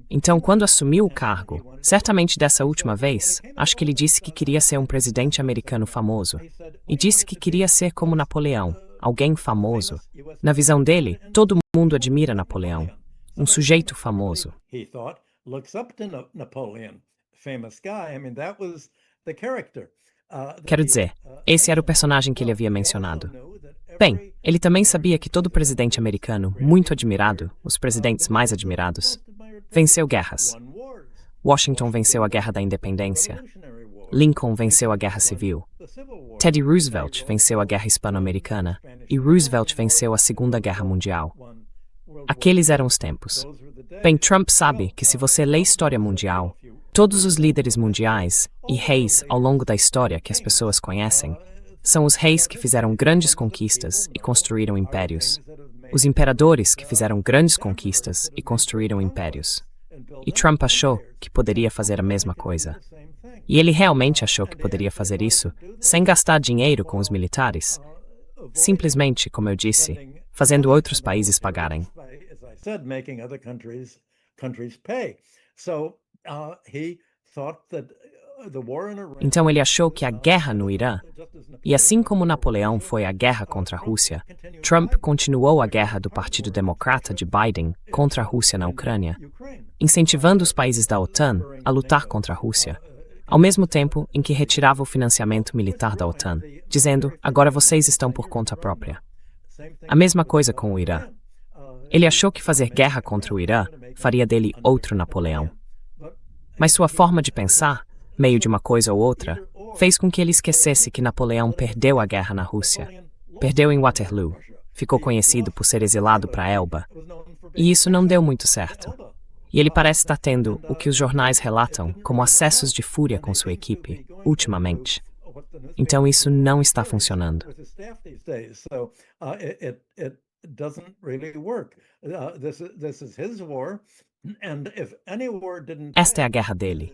Então, quando assumiu o cargo, certamente dessa última vez, acho que ele disse que queria ser um presidente americano famoso. E disse que queria ser como Napoleão, alguém famoso. Na visão dele, todo mundo admira Napoleão, um sujeito famoso. Quero dizer, esse era o personagem que ele havia mencionado. Bem, ele também sabia que todo presidente americano, muito admirado, os presidentes mais admirados, venceu guerras. Washington venceu a Guerra da Independência. Lincoln venceu a Guerra Civil. Teddy Roosevelt venceu a Guerra Hispano-Americana e Roosevelt venceu a Segunda Guerra Mundial. Aqueles eram os tempos. Bem, Trump sabe que se você lê história mundial, todos os líderes mundiais e reis ao longo da história que as pessoas conhecem são os reis que fizeram grandes conquistas e construíram impérios. Os imperadores que fizeram grandes conquistas e construíram impérios. E Trump achou que poderia fazer a mesma coisa. E ele realmente achou que poderia fazer isso sem gastar dinheiro com os militares. Simplesmente, como eu disse, fazendo outros países pagarem. Então ele achou que a guerra no Irã, e assim como Napoleão foi a guerra contra a Rússia, Trump continuou a guerra do Partido Democrata de Biden contra a Rússia na Ucrânia, incentivando os países da OTAN a lutar contra a Rússia, ao mesmo tempo em que retirava o financiamento militar da OTAN, dizendo, agora vocês estão por conta própria. A mesma coisa com o Irã. Ele achou que fazer guerra contra o Irã faria dele outro Napoleão. Mas sua forma de pensar, meio de uma coisa ou outra, fez com que ele esquecesse que Napoleão perdeu a guerra na Rússia. Perdeu em Waterloo. Ficou conhecido por ser exilado para Elba. E isso não deu muito certo. E ele parece estar tendo o que os jornais relatam como acessos de fúria com sua equipe, ultimamente. Então isso não está funcionando. Esta é a guerra dele.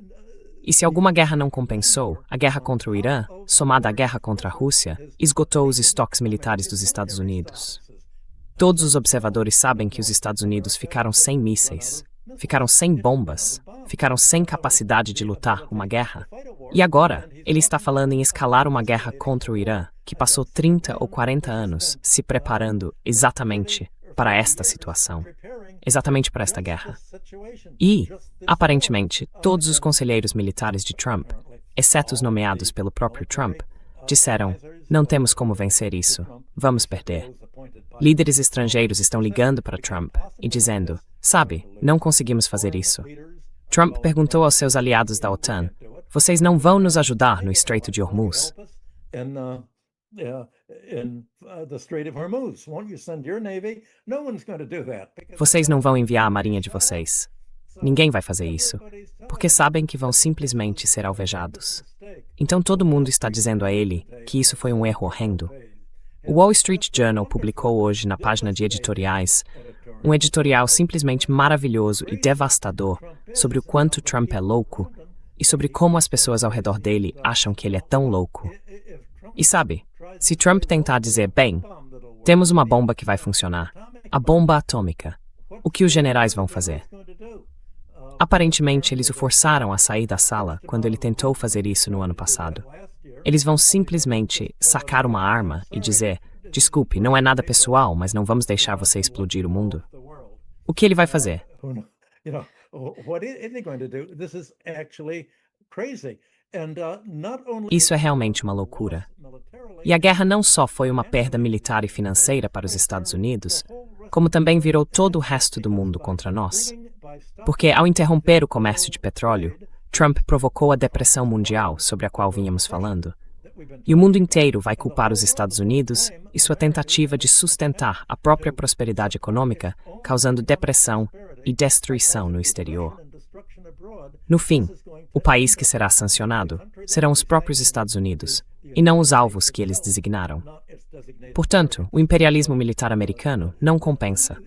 E se alguma guerra não compensou, a guerra contra o Irã, somada à guerra contra a Rússia, esgotou os estoques militares dos Estados Unidos. Todos os observadores sabem que os Estados Unidos ficaram sem mísseis, ficaram sem bombas, ficaram sem capacidade de lutar uma guerra. E agora, ele está falando em escalar uma guerra contra o Irã, que passou 30 ou 40 anos se preparando exatamente para esta situação, exatamente para esta guerra. E, aparentemente, todos os conselheiros militares de Trump, exceto os nomeados pelo próprio Trump, disseram, não temos como vencer isso, vamos perder. Líderes estrangeiros estão ligando para Trump e dizendo, sabe, não conseguimos fazer isso. Trump perguntou aos seus aliados da OTAN, vocês não vão nos ajudar no Estreito de Hormuz? Vocês não vão enviar a marinha de vocês. Ninguém vai fazer isso, porque sabem que vão simplesmente ser alvejados. Então todo mundo está dizendo a ele que isso foi um erro horrendo. O Wall Street Journal publicou hoje na página de editoriais um editorial simplesmente maravilhoso e devastador sobre o quanto Trump é louco e sobre como as pessoas ao redor dele acham que ele é tão louco. E sabe, se Trump tentar dizer, bem, temos uma bomba que vai funcionar, a bomba atômica, o que os generais vão fazer? Aparentemente, eles o forçaram a sair da sala quando ele tentou fazer isso no ano passado. Eles vão simplesmente sacar uma arma e dizer, desculpe, não é nada pessoal, mas não vamos deixar você explodir o mundo. O que ele vai fazer? Isso é realmente uma loucura. E a guerra não só foi uma perda militar e financeira para os Estados Unidos, como também virou todo o resto do mundo contra nós. Porque, ao interromper o comércio de petróleo, Trump provocou a depressão mundial sobre a qual vínhamos falando. E o mundo inteiro vai culpar os Estados Unidos e sua tentativa de sustentar a própria prosperidade econômica, causando depressão e destruição no exterior. No fim, o país que será sancionado serão os próprios Estados Unidos, e não os alvos que eles designaram. Portanto, o imperialismo militar americano não compensa.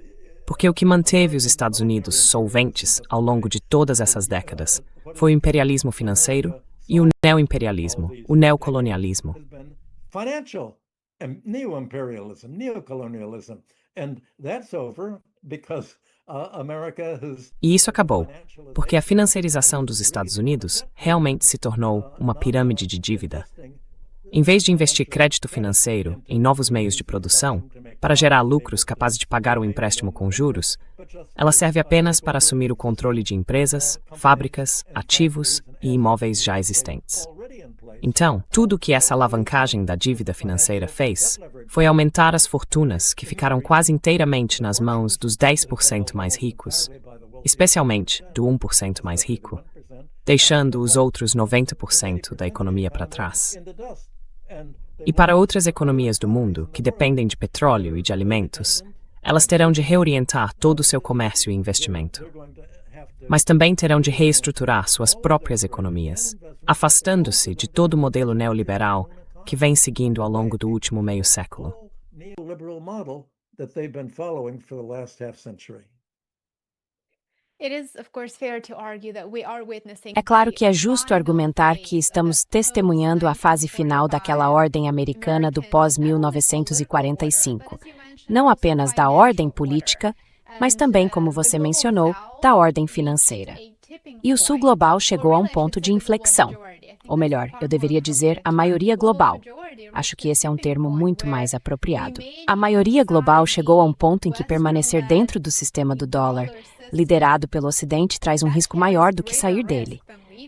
Porque o que manteve os Estados Unidos solventes ao longo de todas essas décadas foi o imperialismo financeiro e o neoimperialismo, o neocolonialismo. Financial neo-imperialism, neocolonialism, and that's over because America has. E isso acabou, porque a financiarização dos Estados Unidos realmente se tornou uma pirâmide de dívida. Em vez de investir crédito financeiro em novos meios de produção, para gerar lucros capazes de pagar o empréstimo com juros, ela serve apenas para assumir o controle de empresas, fábricas, ativos e imóveis já existentes. Então, tudo o que essa alavancagem da dívida financeira fez foi aumentar as fortunas que ficaram quase inteiramente nas mãos dos 10% mais ricos, especialmente do 1% mais rico, deixando os outros 90% da economia para trás. E para outras economias do mundo que dependem de petróleo e de alimentos, elas terão de reorientar todo o seu comércio e investimento. Mas também terão de reestruturar suas próprias economias, afastando-se de todo o modelo neoliberal que vem seguindo ao longo do último meio século. É claro que é justo argumentar que estamos testemunhando a fase final daquela ordem americana do pós-1945, não apenas da ordem política, mas também, como você mencionou, da ordem financeira. E o Sul global chegou a um ponto de inflexão. Ou melhor, eu deveria dizer a maioria global. Acho que esse é um termo muito mais apropriado. A maioria global chegou a um ponto em que permanecer dentro do sistema do dólar, liderado pelo Ocidente, traz um risco maior do que sair dele.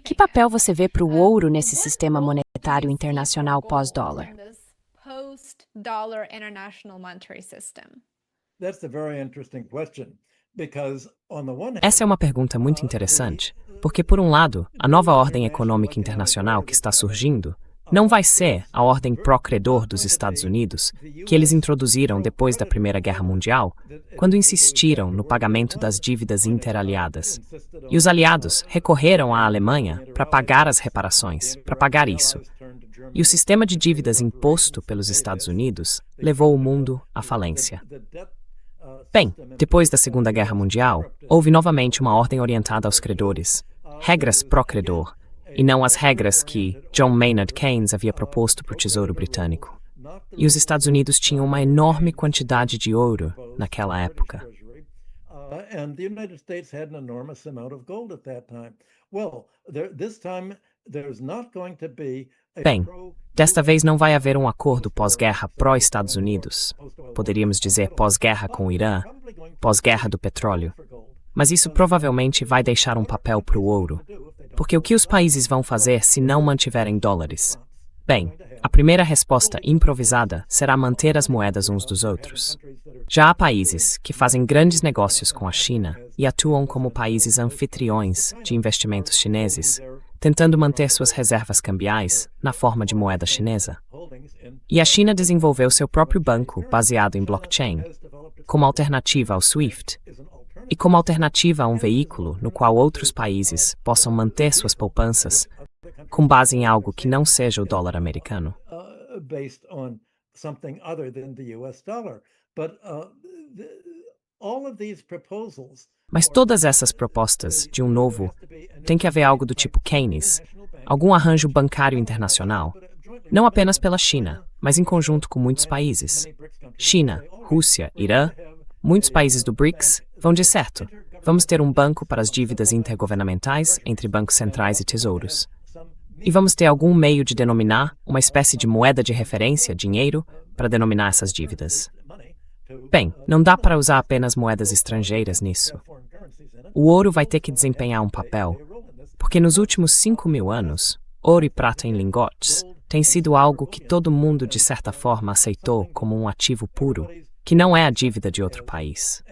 Que papel você vê para o ouro nesse sistema monetário internacional pós-dólar? Essa é uma pergunta muito interessante, porque, por um lado, a nova ordem econômica internacional que está surgindo não vai ser a ordem pró-credor dos Estados Unidos que eles introduziram depois da Primeira Guerra Mundial, quando insistiram no pagamento das dívidas interaliadas. E os aliados recorreram à Alemanha para pagar as reparações, para pagar isso. E o sistema de dívidas imposto pelos Estados Unidos levou o mundo à falência. Bem, depois da Segunda Guerra Mundial, houve novamente uma ordem orientada aos credores, regras pró-credor, e não as regras que John Maynard Keynes havia proposto para o Tesouro Britânico. E os Estados Unidos tinham uma enorme quantidade de ouro naquela época. Bem, desta vez não vai haver um acordo pós-guerra pró-Estados Unidos, poderíamos dizer pós-guerra com o Irã, pós-guerra do petróleo. Mas isso provavelmente vai deixar um papel para o ouro, porque o que os países vão fazer se não mantiverem dólares? Bem, a primeira resposta improvisada será manter as moedas uns dos outros. Já há países que fazem grandes negócios com a China e atuam como países anfitriões de investimentos chineses, tentando manter suas reservas cambiais na forma de moeda chinesa. E a China desenvolveu seu próprio banco baseado em blockchain, como alternativa ao SWIFT, e como alternativa a um veículo no qual outros países possam manter suas poupanças com base em algo que não seja o dólar americano. Mas todas essas propostas de um novo, tem que haver algo do tipo Keynes, algum arranjo bancário internacional, não apenas pela China, mas em conjunto com muitos países. China, Rússia, Irã, muitos países do BRICS vão de certo. Vamos ter um banco para as dívidas intergovernamentais entre bancos centrais e tesouros. E vamos ter algum meio de denominar uma espécie de moeda de referência, dinheiro, para denominar essas dívidas. Bem, não dá para usar apenas moedas estrangeiras nisso. O ouro vai ter que desempenhar um papel, porque nos últimos 5.000 anos, ouro e prata em lingotes tem sido algo que todo mundo, de certa forma, aceitou como um ativo puro, que não é a dívida de outro país.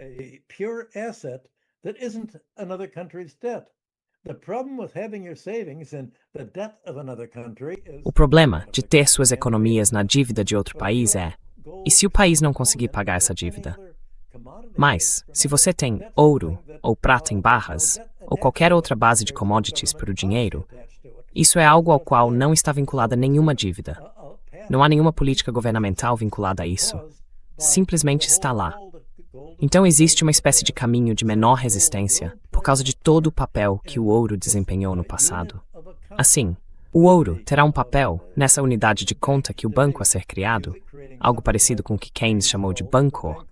O problema de ter suas economias na dívida de outro país é: e se o país não conseguir pagar essa dívida? Mas, se você tem ouro ou prata em barras, ou qualquer outra base de commodities para o dinheiro, isso é algo ao qual não está vinculada nenhuma dívida. Não há nenhuma política governamental vinculada a isso. Simplesmente está lá. Então existe uma espécie de caminho de menor resistência por causa de todo o papel que o ouro desempenhou no passado. Assim, o ouro terá um papel nessa unidade de conta que o banco a ser criado, algo parecido com o que Keynes chamou de Bancor,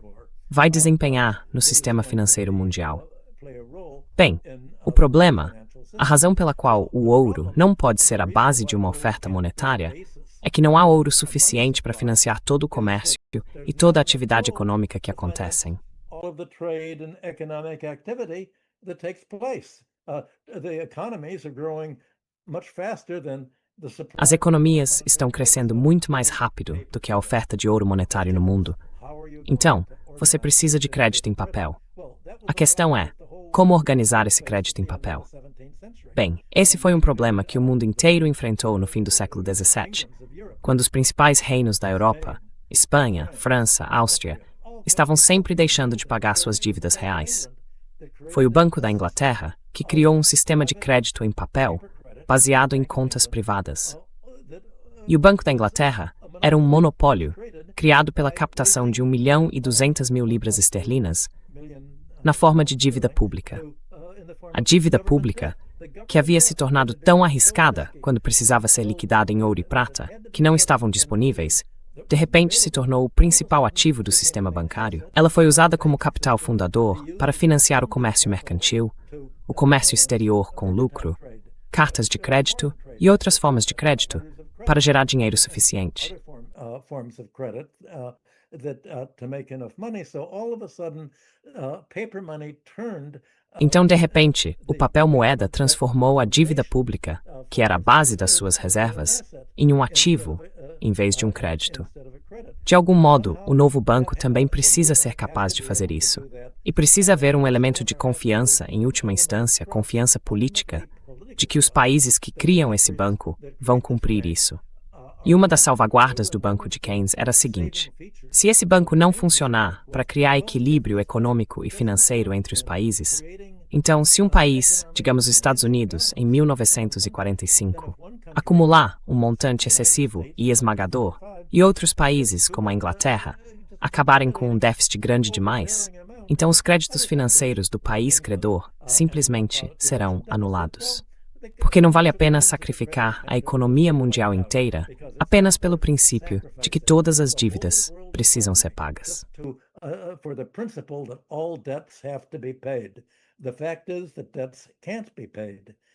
vai desempenhar no sistema financeiro mundial. Bem, o problema, a razão pela qual o ouro não pode ser a base de uma oferta monetária, é que não há ouro suficiente para financiar todo o comércio e toda a atividade econômica que acontecem. As economias estão crescendo muito mais rápido do que a oferta de ouro monetário no mundo. Então, você precisa de crédito em papel. A questão é, como organizar esse crédito em papel? Bem, esse foi um problema que o mundo inteiro enfrentou no fim do século XVII, quando os principais reinos da Europa, Espanha, França, Áustria, estavam sempre deixando de pagar suas dívidas reais. Foi o Banco da Inglaterra que criou um sistema de crédito em papel baseado em contas privadas. E o Banco da Inglaterra era um monopólio criado pela captação de 1.200.000 libras esterlinas na forma de dívida pública. A dívida pública, que havia se tornado tão arriscada quando precisava ser liquidada em ouro e prata, que não estavam disponíveis, de repente se tornou o principal ativo do sistema bancário. Ela foi usada como capital fundador para financiar o comércio mercantil, o comércio exterior com lucro, cartas de crédito e outras formas de crédito para gerar dinheiro suficiente. Então, de repente, o papel moeda transformou a dívida pública, que era a base das suas reservas, em um ativo, em vez de um crédito. De algum modo, o novo banco também precisa ser capaz de fazer isso. E precisa haver um elemento de confiança, em última instância, confiança política, de que os países que criam esse banco vão cumprir isso. E uma das salvaguardas do Banco de Keynes era a seguinte: se esse banco não funcionar para criar equilíbrio econômico e financeiro entre os países, então se um país, digamos os Estados Unidos, em 1945, acumular um montante excessivo e esmagador, e outros países, como a Inglaterra, acabarem com um déficit grande demais, então os créditos financeiros do país credor simplesmente serão anulados. Porque não vale a pena sacrificar a economia mundial inteira apenas pelo princípio de que todas as dívidas precisam ser pagas.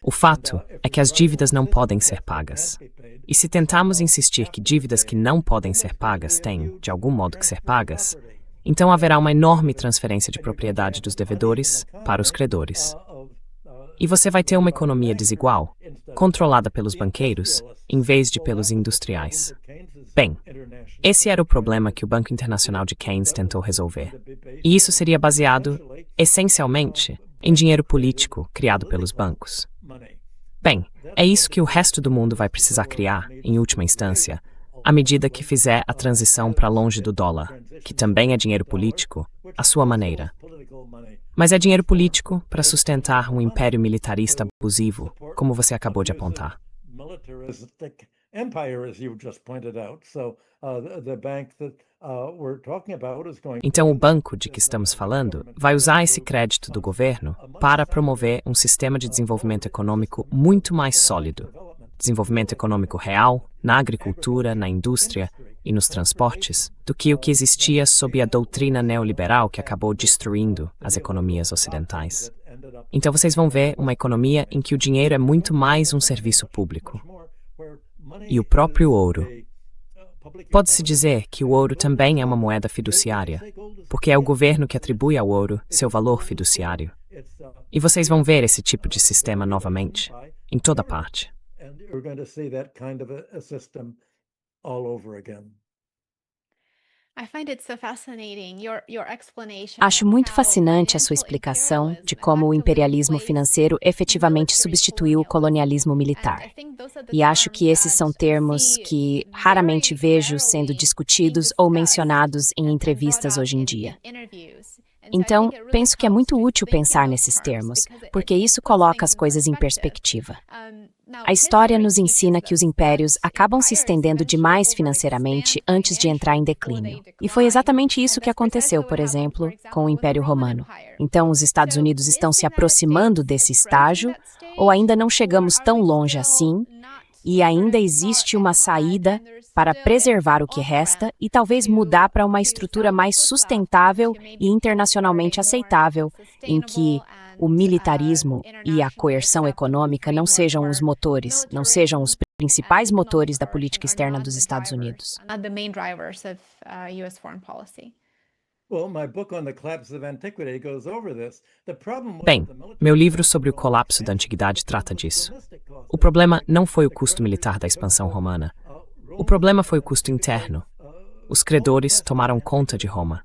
O fato é que as dívidas não podem ser pagas. E se tentarmos insistir que dívidas que não podem ser pagas têm, de algum modo, que ser pagas, então haverá uma enorme transferência de propriedade dos devedores para os credores. E você vai ter uma economia desigual, controlada pelos banqueiros, em vez de pelos industriais. Bem, esse era o problema que o Banco Internacional de Keynes tentou resolver. E isso seria baseado, essencialmente, em dinheiro político criado pelos bancos. Bem, é isso que o resto do mundo vai precisar criar, em última instância, à medida que fizer a transição para longe do dólar, que também é dinheiro político, à sua maneira. Mas é dinheiro político para sustentar um império militarista abusivo, como você acabou de apontar. Então o banco de que estamos falando vai usar esse crédito do governo para promover um sistema de desenvolvimento econômico muito mais sólido. Desenvolvimento econômico real, na agricultura, na indústria e nos transportes, do que o que existia sob a doutrina neoliberal que acabou destruindo as economias ocidentais. Então vocês vão ver uma economia em que o dinheiro é muito mais um serviço público. E o próprio ouro. Pode-se dizer que o ouro também é uma moeda fiduciária, porque é o governo que atribui ao ouro seu valor fiduciário. E vocês vão ver esse tipo de sistema novamente, em toda parte. We're going to see that kind of a system all over again. Acho muito fascinante a sua explicação de como o imperialismo financeiro efetivamente substituiu o colonialismo militar. E acho que esses são termos que raramente vejo sendo discutidos ou mencionados em entrevistas hoje em dia. Então, penso que é muito útil pensar nesses termos, porque isso coloca as coisas em perspectiva. A história nos ensina que os impérios acabam se estendendo demais financeiramente antes de entrar em declínio. E foi exatamente isso que aconteceu, por exemplo, com o Império Romano. Então, os Estados Unidos estão se aproximando desse estágio, ou ainda não chegamos tão longe assim, e ainda existe uma saída para preservar o que resta e talvez mudar para uma estrutura mais sustentável e internacionalmente aceitável, em que o militarismo e a coerção econômica não sejam os motores, não sejam os principais motores da política externa dos Estados Unidos. Bem, meu livro sobre o colapso da antiguidade trata disso. O problema não foi o custo militar da expansão romana. O problema foi o custo interno. Os credores tomaram conta de Roma.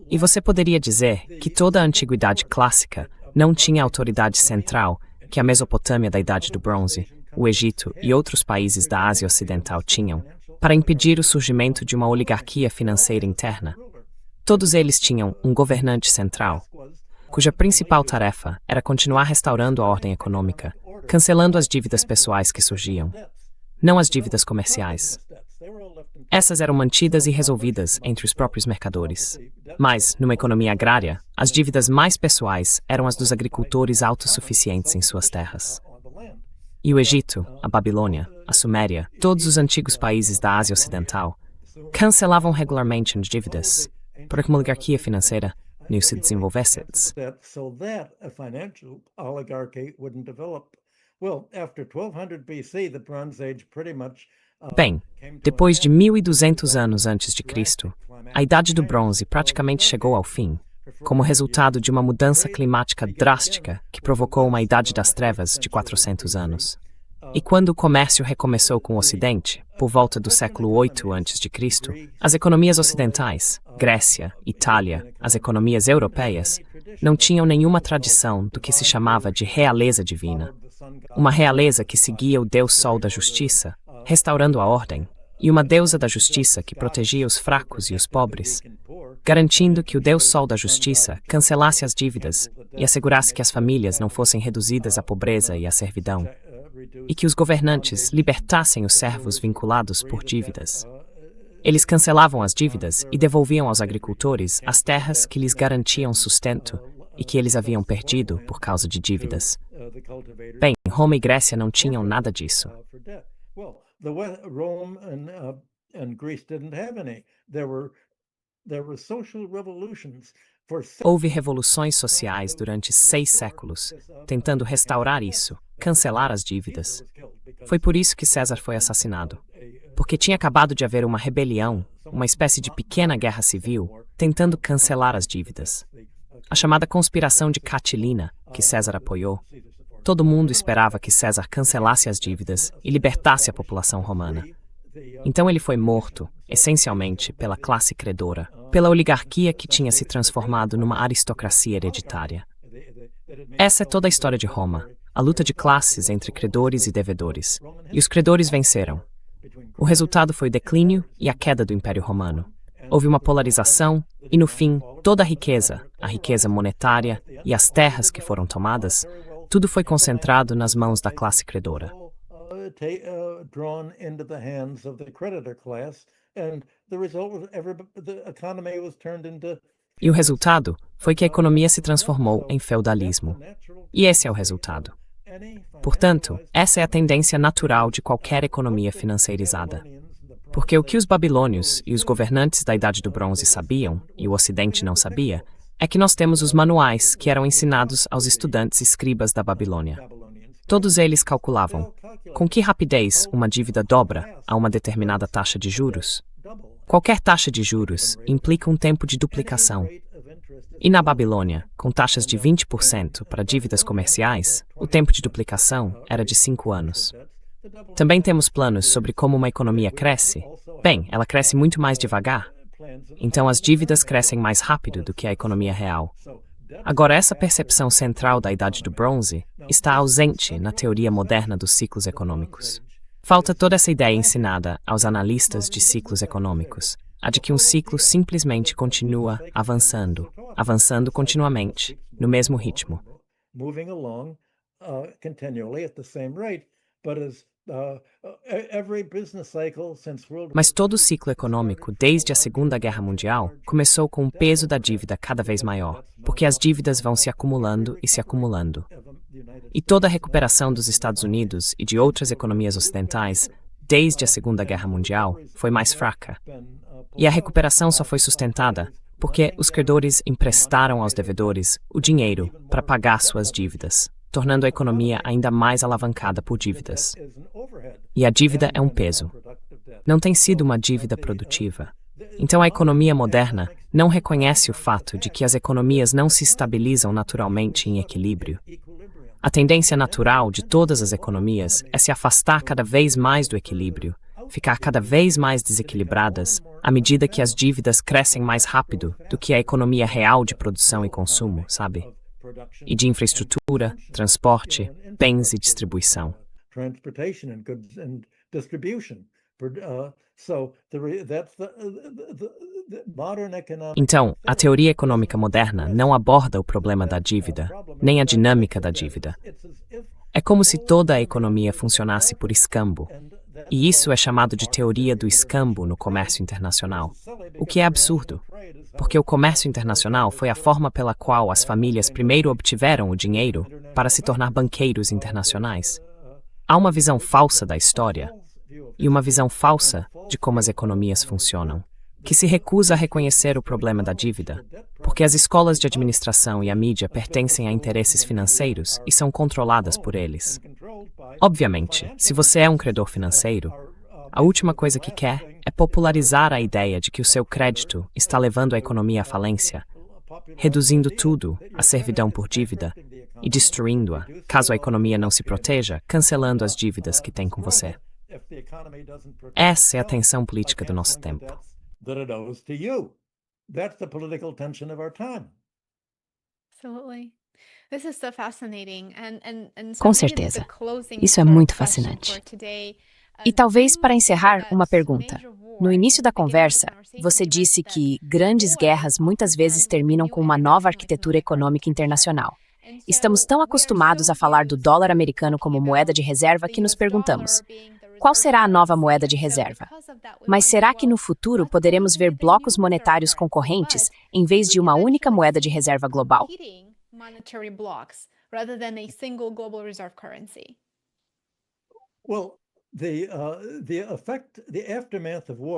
E você poderia dizer que toda a antiguidade clássica não tinha autoridade central que a Mesopotâmia da Idade do Bronze, o Egito e outros países da Ásia Ocidental tinham, para impedir o surgimento de uma oligarquia financeira interna. Todos eles tinham um governante central, cuja principal tarefa era continuar restaurando a ordem econômica, cancelando as dívidas pessoais que surgiam, não as dívidas comerciais. Essas eram mantidas e resolvidas entre os próprios mercadores. Mas, numa economia agrária, as dívidas mais pessoais eram as dos agricultores autossuficientes em suas terras. E o Egito, a Babilônia, a Suméria, todos os antigos países da Ásia Ocidental, cancelavam regularmente as dívidas, para que uma oligarquia financeira não se desenvolvesse. Bem, depois de 1200 anos antes de Cristo, a Idade do Bronze praticamente chegou ao fim, como resultado de uma mudança climática drástica que provocou uma Idade das Trevas de 400 anos. E quando o comércio recomeçou com o Ocidente, por volta do século 8 a.C., as economias ocidentais, Grécia, Itália, as economias europeias, não tinham nenhuma tradição do que se chamava de realeza divina. Uma realeza que seguia o Deus Sol da Justiça, restaurando a ordem, e uma deusa da Justiça que protegia os fracos e os pobres, garantindo que o Deus Sol da Justiça cancelasse as dívidas e assegurasse que as famílias não fossem reduzidas à pobreza e à servidão, e que os governantes libertassem os servos vinculados por dívidas. Eles cancelavam as dívidas e devolviam aos agricultores as terras que lhes garantiam sustento e que eles haviam perdido por causa de dívidas. Bem, Roma e Grécia não tinham nada disso. Houve revoluções sociais durante 6 séculos, tentando restaurar isso, cancelar as dívidas. Foi por isso que César foi assassinado. Porque tinha acabado de haver uma rebelião, uma espécie de pequena guerra civil, tentando cancelar as dívidas. A chamada conspiração de Catilina, que César apoiou. Todo mundo esperava que César cancelasse as dívidas e libertasse a população romana. Então ele foi morto, essencialmente, pela classe credora, pela oligarquia que tinha se transformado numa aristocracia hereditária. Essa é toda a história de Roma, a luta de classes entre credores e devedores. E os credores venceram. O resultado foi o declínio e a queda do Império Romano. Houve uma polarização e, no fim, toda a riqueza monetária e as terras que foram tomadas, tudo foi concentrado nas mãos da classe credora. E o resultado foi que a economia se transformou em feudalismo. E esse é o resultado. Portanto, essa é a tendência natural de qualquer economia financeirizada. Porque o que os babilônios e os governantes da Idade do Bronze sabiam, e o Ocidente não sabia, é que nós temos os manuais que eram ensinados aos estudantes escribas da Babilônia. Todos eles calculavam com que rapidez uma dívida dobra a uma determinada taxa de juros. Qualquer taxa de juros implica um tempo de duplicação. E na Babilônia, com taxas de 20% para dívidas comerciais, o tempo de duplicação era de 5 anos. Também temos planos sobre como uma economia cresce. Bem, ela cresce muito mais devagar. Então as dívidas crescem mais rápido do que a economia real. Agora, essa percepção central da Idade do Bronze está ausente na teoria moderna dos ciclos econômicos. Falta toda essa ideia ensinada aos analistas de ciclos econômicos, a de que um ciclo simplesmente continua avançando continuamente, no mesmo ritmo. Mas todo o ciclo econômico, desde a Segunda Guerra Mundial, começou com o peso da dívida cada vez maior, porque as dívidas vão se acumulando e se acumulando. E toda a recuperação dos Estados Unidos e de outras economias ocidentais, desde a Segunda Guerra Mundial, foi mais fraca. E a recuperação só foi sustentada porque os credores emprestaram aos devedores o dinheiro para pagar suas dívidas, tornando a economia ainda mais alavancada por dívidas. E a dívida é um peso. Não tem sido uma dívida produtiva. Então a economia moderna não reconhece o fato de que as economias não se estabilizam naturalmente em equilíbrio. A tendência natural de todas as economias é se afastar cada vez mais do equilíbrio, ficar cada vez mais desequilibradas à medida que as dívidas crescem mais rápido do que a economia real de produção e consumo, sabe? E de infraestrutura, transporte, bens e distribuição. Então, a teoria econômica moderna não aborda o problema da dívida, nem a dinâmica da dívida. É como se toda a economia funcionasse por escambo. E isso é chamado de teoria do escambo no comércio internacional. O que é absurdo, porque o comércio internacional foi a forma pela qual as famílias primeiro obtiveram o dinheiro para se tornar banqueiros internacionais. Há uma visão falsa da história e uma visão falsa de como as economias funcionam, que se recusa a reconhecer o problema da dívida, porque as escolas de administração e a mídia pertencem a interesses financeiros e são controladas por eles. Obviamente, se você é um credor financeiro, a última coisa que quer é popularizar a ideia de que o seu crédito está levando a economia à falência, reduzindo tudo à servidão por dívida e destruindo-a, caso a economia não se proteja, cancelando as dívidas que tem com você. Essa é a tensão política do nosso tempo. Com certeza. Isso é muito fascinante. E talvez para encerrar, uma pergunta. No início da conversa, você disse que grandes guerras muitas vezes terminam com uma nova arquitetura econômica internacional. Estamos tão acostumados a falar do dólar americano como moeda de reserva que nos perguntamos: qual será a nova moeda de reserva? Mas será que no futuro poderemos ver blocos monetários concorrentes em vez de uma única moeda de reserva global?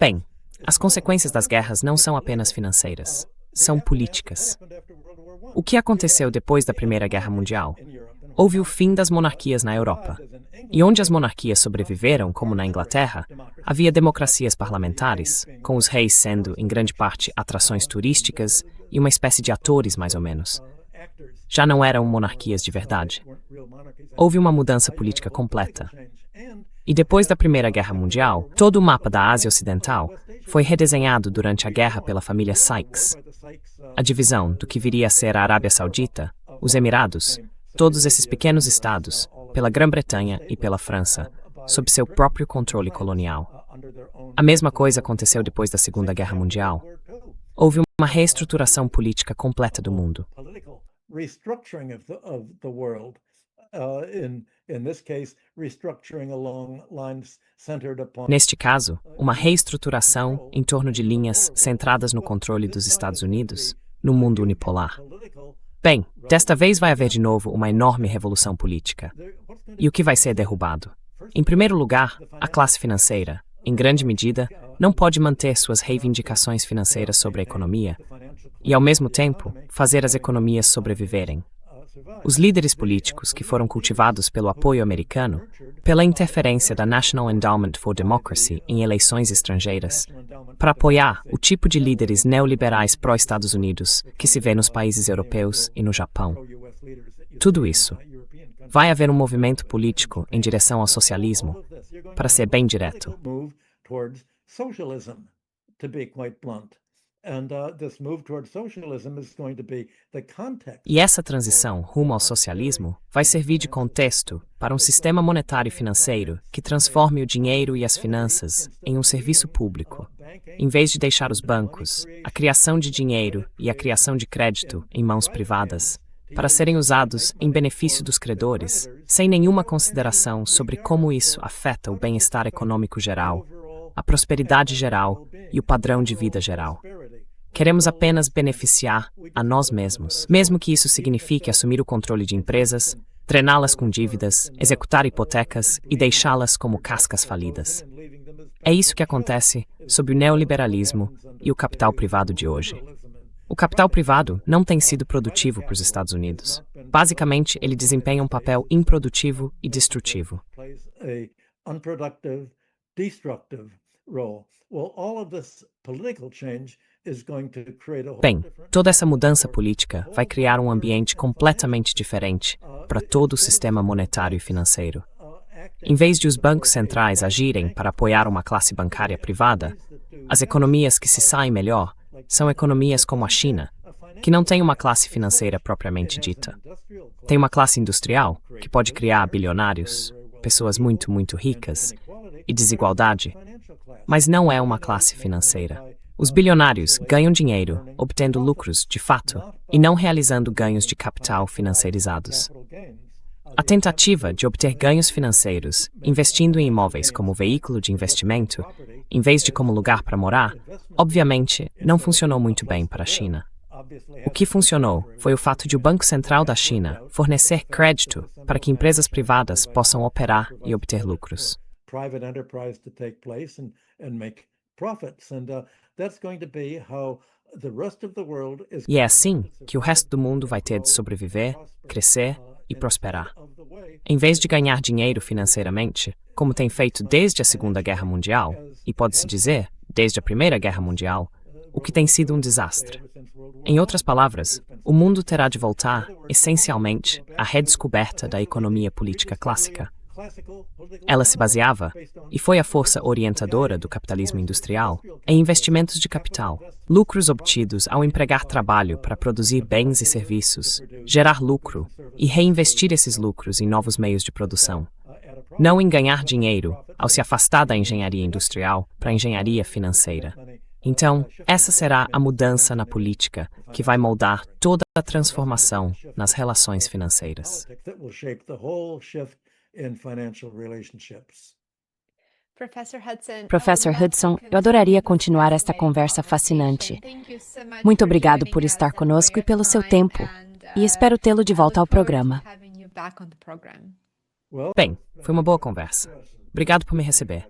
Bem, as consequências das guerras não são apenas financeiras, são políticas. O que aconteceu depois da Primeira Guerra Mundial? Houve o fim das monarquias na Europa. E onde as monarquias sobreviveram, como na Inglaterra, havia democracias parlamentares, com os reis sendo, em grande parte, atrações turísticas e uma espécie de atores, mais ou menos. Já não eram monarquias de verdade. Houve uma mudança política completa. E depois da Primeira Guerra Mundial, todo o mapa da Ásia Ocidental foi redesenhado durante a guerra pela família Sykes. A divisão do que viria a ser a Arábia Saudita, os Emirados, todos esses pequenos estados, pela Grã-Bretanha e pela França, sob seu próprio controle colonial. A mesma coisa aconteceu depois da Segunda Guerra Mundial. Houve uma reestruturação política completa do mundo. Neste caso, uma reestruturação em torno de linhas centradas no controle dos Estados Unidos, no mundo unipolar. Bem, desta vez vai haver de novo uma enorme revolução política. E o que vai ser derrubado? Em primeiro lugar, a classe financeira, em grande medida, não pode manter suas reivindicações financeiras sobre a economia e, ao mesmo tempo, fazer as economias sobreviverem. Os líderes políticos que foram cultivados pelo apoio americano, pela interferência da National Endowment for Democracy em eleições estrangeiras, para apoiar o tipo de líderes neoliberais pró-Estados Unidos que se vê nos países europeus e no Japão. Tudo isso. Vai haver um movimento político em direção ao socialismo, para ser bem direto. E essa transição rumo ao socialismo vai servir de contexto para um sistema monetário e financeiro que transforme o dinheiro e as finanças em um serviço público, em vez de deixar os bancos, a criação de dinheiro e a criação de crédito em mãos privadas, para serem usados em benefício dos credores, sem nenhuma consideração sobre como isso afeta o bem-estar econômico geral, a prosperidade geral e o padrão de vida geral. Queremos apenas beneficiar a nós mesmos, mesmo que isso signifique assumir o controle de empresas, drená-las com dívidas, executar hipotecas e deixá-las como cascas falidas. É isso que acontece sob o neoliberalismo e o capital privado de hoje. O capital privado não tem sido produtivo para os Estados Unidos. Basicamente, ele desempenha um papel improdutivo e destrutivo. Bem, toda essa mudança política vai criar um ambiente completamente diferente para todo o sistema monetário e financeiro. Em vez de os bancos centrais agirem para apoiar uma classe bancária privada, as economias que se saem melhor são economias como a China, que não tem uma classe financeira propriamente dita. Tem uma classe industrial, que pode criar bilionários, pessoas muito, muito ricas, e desigualdade, mas não é uma classe financeira. Os bilionários ganham dinheiro obtendo lucros de fato e não realizando ganhos de capital financiarizados. A tentativa de obter ganhos financeiros investindo em imóveis como veículo de investimento, em vez de como lugar para morar, obviamente não funcionou muito bem para a China. O que funcionou foi o fato de o Banco Central da China fornecer crédito para que empresas privadas possam operar e obter lucros. E é assim que o resto do mundo vai ter de sobreviver, crescer e prosperar. Em vez de ganhar dinheiro financeiramente, como tem feito desde a Segunda Guerra Mundial, e pode-se dizer, desde a Primeira Guerra Mundial, o que tem sido um desastre. Em outras palavras, o mundo terá de voltar, essencialmente, à redescoberta da economia política clássica. Ela se baseava, e foi a força orientadora do capitalismo industrial, em investimentos de capital, lucros obtidos ao empregar trabalho para produzir bens e serviços, gerar lucro e reinvestir esses lucros em novos meios de produção. Não em ganhar dinheiro ao se afastar da engenharia industrial para a engenharia financeira. Então, essa será a mudança na política que vai moldar toda a transformação nas relações financeiras. Professor Hudson, eu adoraria continuar esta conversa fascinante. Muito obrigado por estar conosco e pelo seu tempo, e espero tê-lo de volta ao programa. Bem, foi uma boa conversa. Obrigado por me receber.